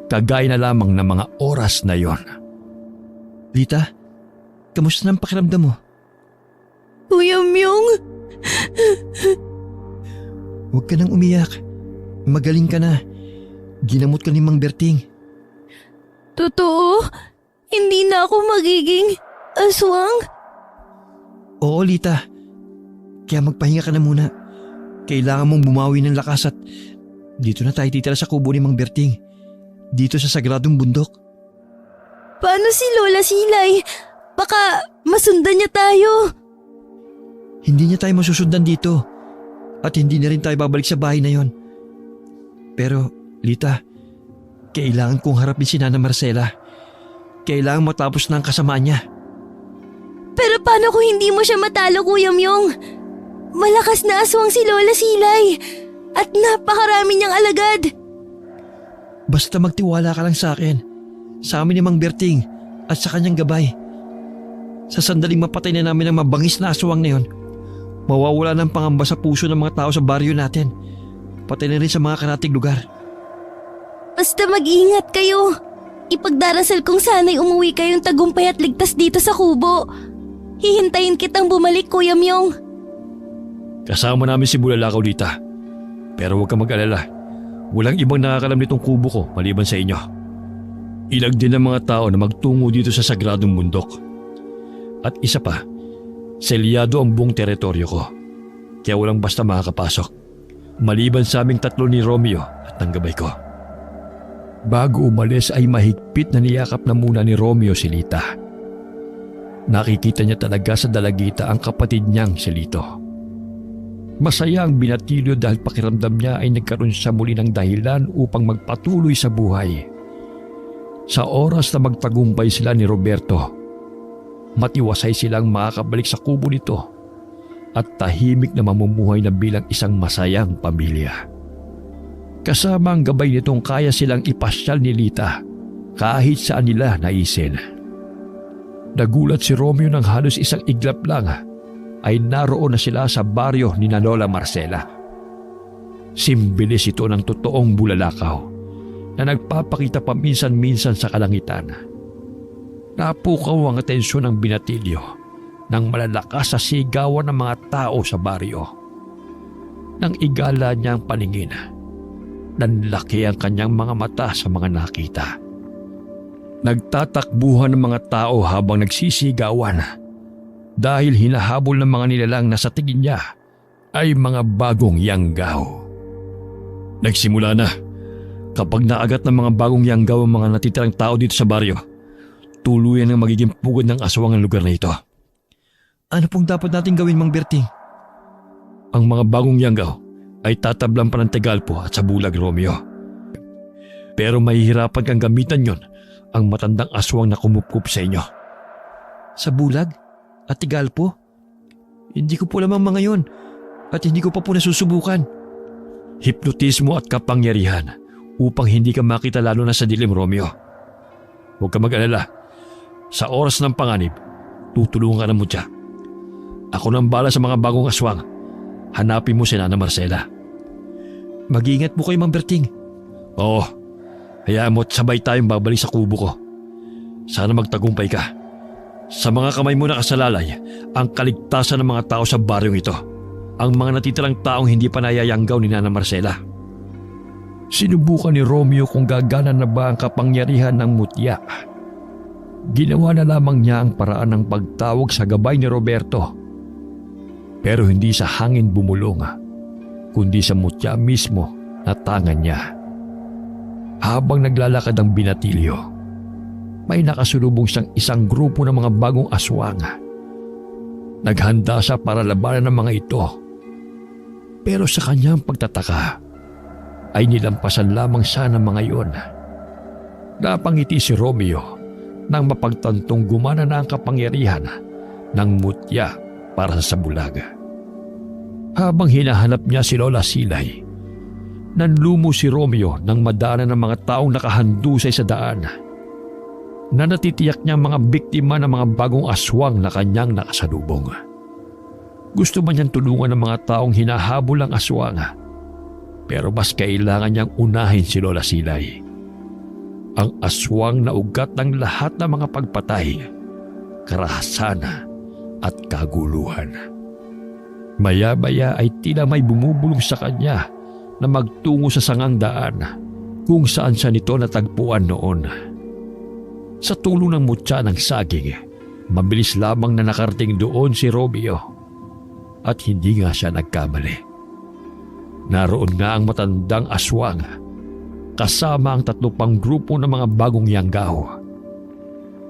kagaya na lamang ng mga oras na yon. Lita, kamusta na ang pakiramdam mo? Kuya Myung! Huwag ka nang umiyak. Magaling ka na. Ginamot ka ni Mang Berting. Totoo? Hindi na ako magiging aswang? Oo, Lita. Kaya magpahinga ka na muna. Kailangan mong bumawi ng lakas at dito na tayo titira sa kubo ni Mang Berting. Dito sa sagradong bundok. Paano si Lola Silay? Baka masundan niya tayo. Hindi niya tayo masusundan dito. At hindi na rin tayo babalik sa bahay na yon. Pero, Lita, kailangan kong harapin si Nana Marcela. Kailangan matapos na ang kasamaan niya. Pero paano kung hindi mo siya matalo, Kuya Myung? Malakas na aswang si Lola Silay at napakarami niyang alagad. Basta magtiwala ka lang sa akin, sa amin ni Mang Berting at sa kanyang gabay. Sa sandaling mapatay na namin ang mabangis na aswang na yon, mawawala ng pangamba sa puso ng mga tao sa baryo natin, pati na rin sa mga karatig lugar. Basta mag-ingat kayo. Ipagdarasal kong sana'y umuwi kayong tagumpay at ligtas dito sa kubo. Hihintayin kitang bumalik, Kuya Myung. Kasama namin si Bulalakaw, Lita. Pero huwag kang mag-alala. Walang ibang nakakalam nitong kubo ko maliban sa inyo. Ilag din ng mga tao na magtungo dito sa sagradong bundok. At isa pa, selyado ang buong teritoryo ko. Kaya walang basta makakapasok. Maliban sa aming tatlo ni Romeo at ng gabay ko. Bago umalis ay mahigpit na niyakap na muna ni Romeo si Lita. Nakikita niya talaga sa dalagita ang kapatid niyang si Lito. Masaya ang binatilyo dahil pakiramdam niya ay nagkaroon siya muli ng dahilan upang magpatuloy sa buhay. Sa oras na magtagumpay sila ni Roberto, matiwasay silang makakabalik sa kubo nito at tahimik na mamumuhay na bilang isang masayang pamilya. Kasama ang gabay nitong kaya silang ipasyal ni Lita kahit saan nila naisin. Nagulat si Romeo nang halos isang iglap lang ay naroon na sila sa baryo ni Lola Marcela. Simbilis ito ng totoong bulalakaw na nagpapakita paminsan-minsan sa kalangitan. Napukaw ang atensyon ng binatilyo nang malalakas sa sigawan ng mga tao sa baryo. Nang igala niya ang paningin, nanlaki ang kanyang mga mata sa mga nakita. Nagtatakbuhan ng mga tao habang nagsisigawan dahil hinahabol ng mga nilalang na sa tingin niya ay mga bagong yanggaw. Nagsimula na. Kapag naagat ng mga bagong yanggaw ang mga natitirang tao dito sa baryo, tuluyan ang magiging pugad ng aswang ang lugar na ito. Ano pong dapat natin gawin, Mang Berting? Ang mga bagong yanggaw ay tatablan pa ng Tegalpo at sa bulag, Romeo. Pero mahihirapan kang gamitan yon ang matandang aswang na kumupkup sa inyo. Sa bulag? At Tigalpo? Hindi ko po alam ang mga yon at hindi ko pa po nasusubukan. Hipnotismo at kapangyarihan upang hindi ka makita lalo na sa dilim, Romeo. Huwag ka mag-alala. Sa oras ng panganib, tutulungan ka ng mutya. Ako nang bala sa mga bagong aswang. Hanapin mo si Nana Marcela. Mag-iingat po kayo, Mang Berting. Oo. Hayaan mo at sabay tayong babalik sa kubo ko. Sana magtagumpay ka. Sa mga kamay mo nakasalalay ang kaligtasan ng mga tao sa baryong ito. Ang mga natitirang taong hindi pa nayayanggaw ni Nana Marcela. Sinubukan ni Romeo kung gagana na ba ang kapangyarihan ng mutya. Ginawa na lamang niya ang paraan ng pagtawag sa gabay ni Roberto. Pero hindi sa hangin bumulong, kundi sa mutya mismo na tangan niya. Habang naglalakad ang binatilyo, may nakasulubong siyang isang grupo ng mga bagong aswang. Naghanda siya para labanan ng mga ito. Pero sa kanyang pagtataka, ay nilampasan lamang siya ng mga iyon. Napangiti si Romeo nang mapagtantong gumana na ang kapangyarihan ng mutya para sa bulag. Habang hinahanap niya si Lola Silay, nanlumo si Romeo nang madaanan ng mga taong nakahandusay sa daan na natitiyak niyang mga biktima ng mga bagong aswang na kanyang nakasalubong. Gusto man niyang tulungan ng mga taong hinahabol ang aswang, pero mas kailangan niyang unahin si Lola Silay. Ang aswang na ugat ng lahat ng mga pagpatay, karahasan at kaguluhan. Maya-maya ay tila may bumubulong sa kanya na magtungo sa sangang daan kung saan siya nito natagpuan noon. Sa tulong ng mutya ng saging, mabilis lamang na nakarating doon si Romeo at hindi nga siya nagkamali. Naroon nga ang matandang aswang kasama ang 3 pang grupo ng mga bagong yanggaw.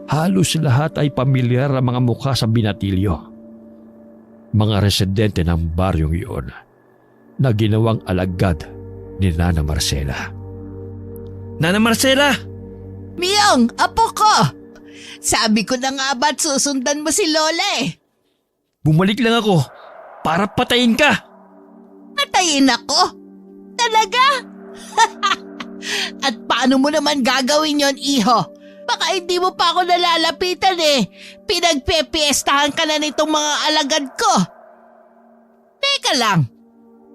Halos lahat ay pamilyar ang mga mukha sa binatilyo. Mga residente ng baryong iyon na ginawang alagad ni Nana Marcela. Nana Marcela! Miyong, apo ko! Sabi ko na nga ba't susundan mo si Lola eh? Bumalik lang ako para patayin ka! Patayin ako? Talaga? At paano mo naman gagawin yon, iho? Baka hindi mo pa ako nalalapitan eh. Pinagpepiestahan ka na nitong mga alagad ko. Teka lang,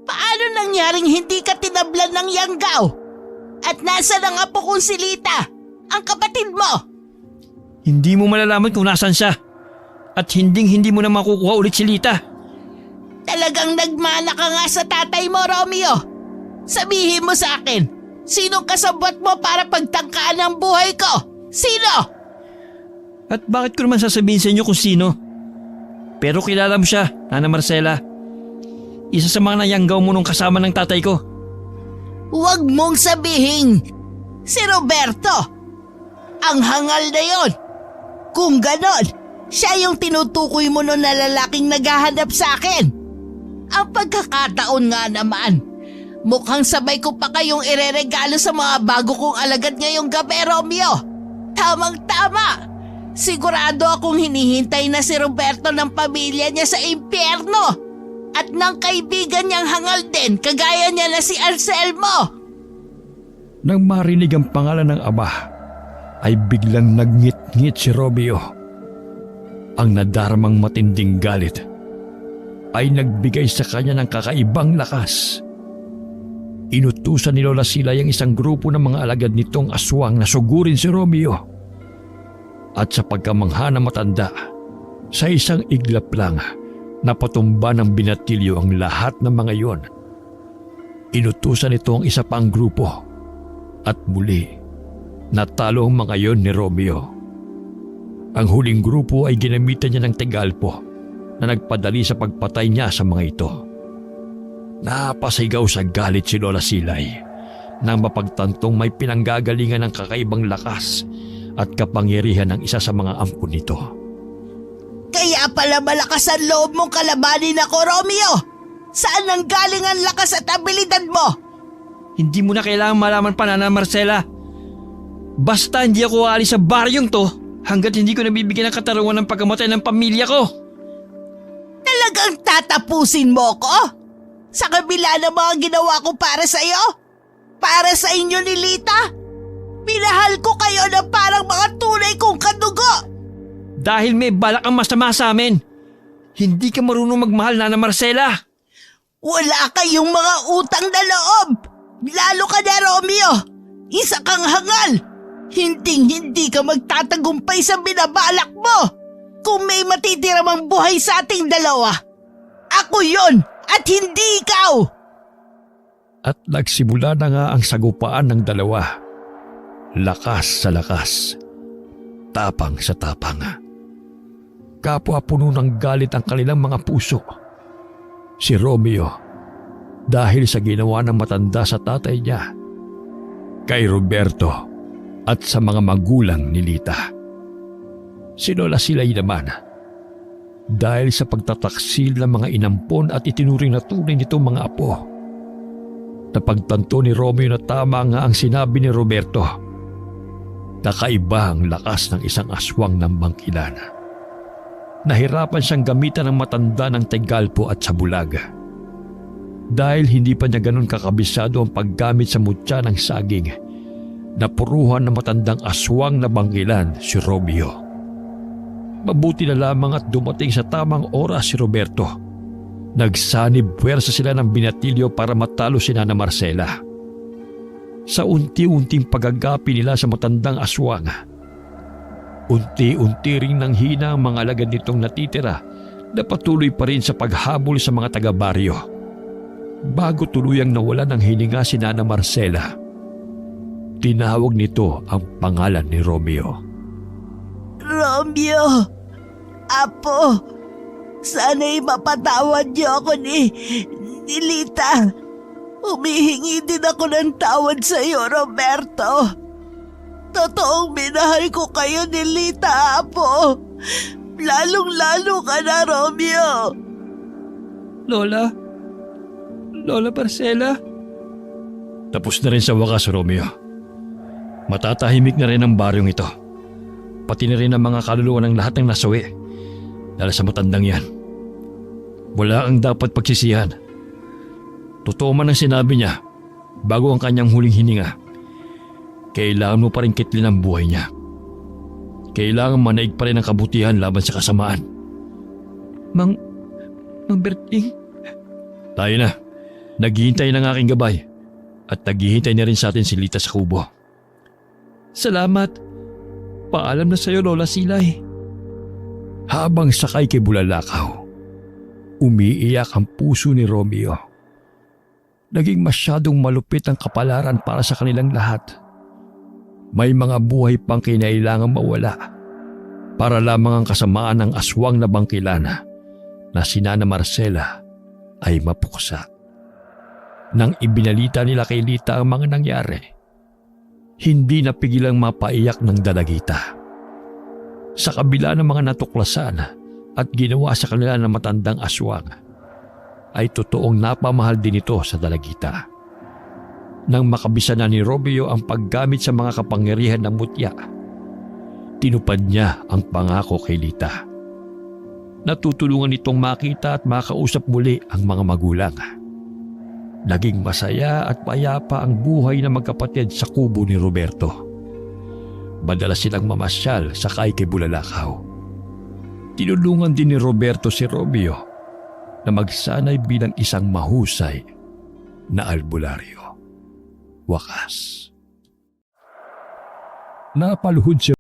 paano nangyaring hindi ka tinablan ng yanggaw? At nasa na nga po kung si Lita, ang kapatid mo? Hindi mo malalaman kung nasan siya. At hindi mo na makukuha ulit si Lita. Talagang nagmana ka nga sa tatay mo, Romeo. Sabihin mo sa akin, sinong kasabot mo para pagtangkaan ang buhay ko? Sino? At bakit ko naman sasabihin sa inyo kung sino? Pero kilala mo siya, Nana Marcela. Isa sa mga nayanggaw mo nung kasama ng tatay ko. Huwag mong sabihin, si Roberto. Ang hangal na yon. Kung ganon, siya yung tinutukoy mo nun na lalaking naghahanap sa akin. Ang pagkakataon nga naman, mukhang sabay ko pa kayong ireregalo sa mga bago kong alagad ngayong gabi, Romeo. Tamang-tama. Sigurado akong hinihintay na si Roberto ng pamilya niya sa impyerno. At ng kaibigan niyang hangal din, kagaya niya na si Anselmo. Nang marinig ang pangalan ng ama, ay biglang nagngit-ngit si Romeo. Ang nadaramang matinding galit ay nagbigay sa kanya ng kakaibang lakas. Inutusan ni Lola Silay ang isang grupo ng mga alagad nitong aswang na sugurin si Romeo. at sa pagkamangha ng matanda, sa isang iglap lang napatumba ng binatilyo ang lahat ng mga iyon. Inutusan nito ang isa pang grupo at muli natalo ang mga iyon ni Romeo. Ang huling grupo ay ginamitan niya ng Tegalpo na nagpadali sa pagpatay niya sa mga ito. Napasigaw sa galit si Lola Silay nang mapagtantong may pinanggagalingan ng kakaibang lakas at kapangyarihan ng isa sa mga ampon nito. Kaya pala malakas ang loob mong kalabanin ako, Romeo! Saan nang galing ang lakas at abilidad mo? Hindi mo na kailangan malaman pa, Nana Marcela. Basta hindi ako aalis sa baryong to hanggat hindi ko nabibigyan ng katarungan ng pagkamatay ng pamilya ko. Talagang tatapusin mo ko? Sa kabila ng mga ginawa ko para sa'yo? Para sa inyo ni Lita? Minahal ko kayo na parang mga tunay kong kadugo! Dahil may balak ang masama sa amin. Hindi ka marunong magmahal, Nana Marcela. Wala kayong mga utang na loob! Lalo ka na, Romeo! Isa kang hangal! Hinding-hindi ka magtatagumpay sa binabalak mo! Kung may matitira mang buhay sa ating dalawa, ako yon at hindi ikaw! At nagsimula na nga ang sagupaan ng dalawa. Lakas sa lakas, tapang sa tapang. Kapwa puno ng galit ang kanilang mga puso. Si Romeo, dahil sa ginawa ng matanda sa tatay niya, kay Roberto at sa mga magulang ni Lita. Si Lola Silay naman, dahil sa pagtataksil ng mga inampon at itinuring na tunay nitong mga apo. Napagtanto ni Romeo na tama nga ang sinabi ni Roberto. Kakaiba ang lakas ng isang aswang ng bangkilan. Nahirapan siyang gamitan ng matanda ng Tegalpo at sa bulag. Dahil hindi pa niya ganun kakabisado ang paggamit sa mutya ng saging, napuruhan ng matandang aswang na bangkilan si Romeo. Mabuti na lamang at dumating sa tamang oras si Roberto. Nagsanib puwersa sila ng binatilyo para matalo si Nana Marcela. Sa unti-unting pagagapi nila sa matandang aswang, unti-unti ring nanghina ang mga alagad nitong natitira na patuloy pa rin sa paghabol sa mga taga-baryo. Bago tuluyang nawalan ng hininga si Nana Marcela, tinawag nito ang pangalan ni Romeo. Romeo! Apo! Sana'y mapatawad niyo ako ni Lita. Humihingi din ako ng tawad sa iyo, Roberto. Totoong minahal ko kayo ni Lita, Apo. Lalong-lalo ka na, Romeo. Lola Marcela. Tapos na rin sa wakas, Romeo. Matatahimik na rin ang baryong ito. Pati na rin ang mga kaluluwa ng lahat ng nasawi dahil sa matandang yan. Wala ang dapat pagsisihan. Totoo man ang sinabi niya bago ang kanyang huling hininga. Kailangan mo pa rin kitlin ang buhay niya. Kailangan manaig pa rin ang kabutihan laban sa kasamaan. Mang Berting. Tayo na. Naghihintay ng aking gabay at naghihintay na rin sa atin si Lita sa kubo. Salamat. Paalam na sa'yo, Lola Silay. Habang sakay kay Bulalakaw, umiiyak ang puso ni Romeo. Naging masyadong malupit ang kapalaran para sa kanilang lahat. May mga buhay pang kinailangang mawala para lamang ang kasamaan ng aswang na bangkilan na si Nana Marcela ay mapuksa. Nang ibinalita nila kay Lita ang mga nangyari, hindi napigilang mapaiyak ng dalagita. Sa kabila ng mga natuklasan at ginawa sa kanila ng matandang aswang, ay totoong napamahal din ito sa dalagita. Nang makabisa na ni Romeo ang paggamit sa mga kapangyarihan ng mutya, tinupad niya ang pangako kay Lita. Natutulungan nitong makita at makausap muli ang mga magulang. Naging masaya at payapa ang buhay ng magkapatid sa kubo ni Roberto. Madalas silang mamasyal sa kay Bulalakaw. Tinulungan din ni Roberto si Romeo na magsanay bilang isang mahusay na albularyo. Wakas. Napaluhod si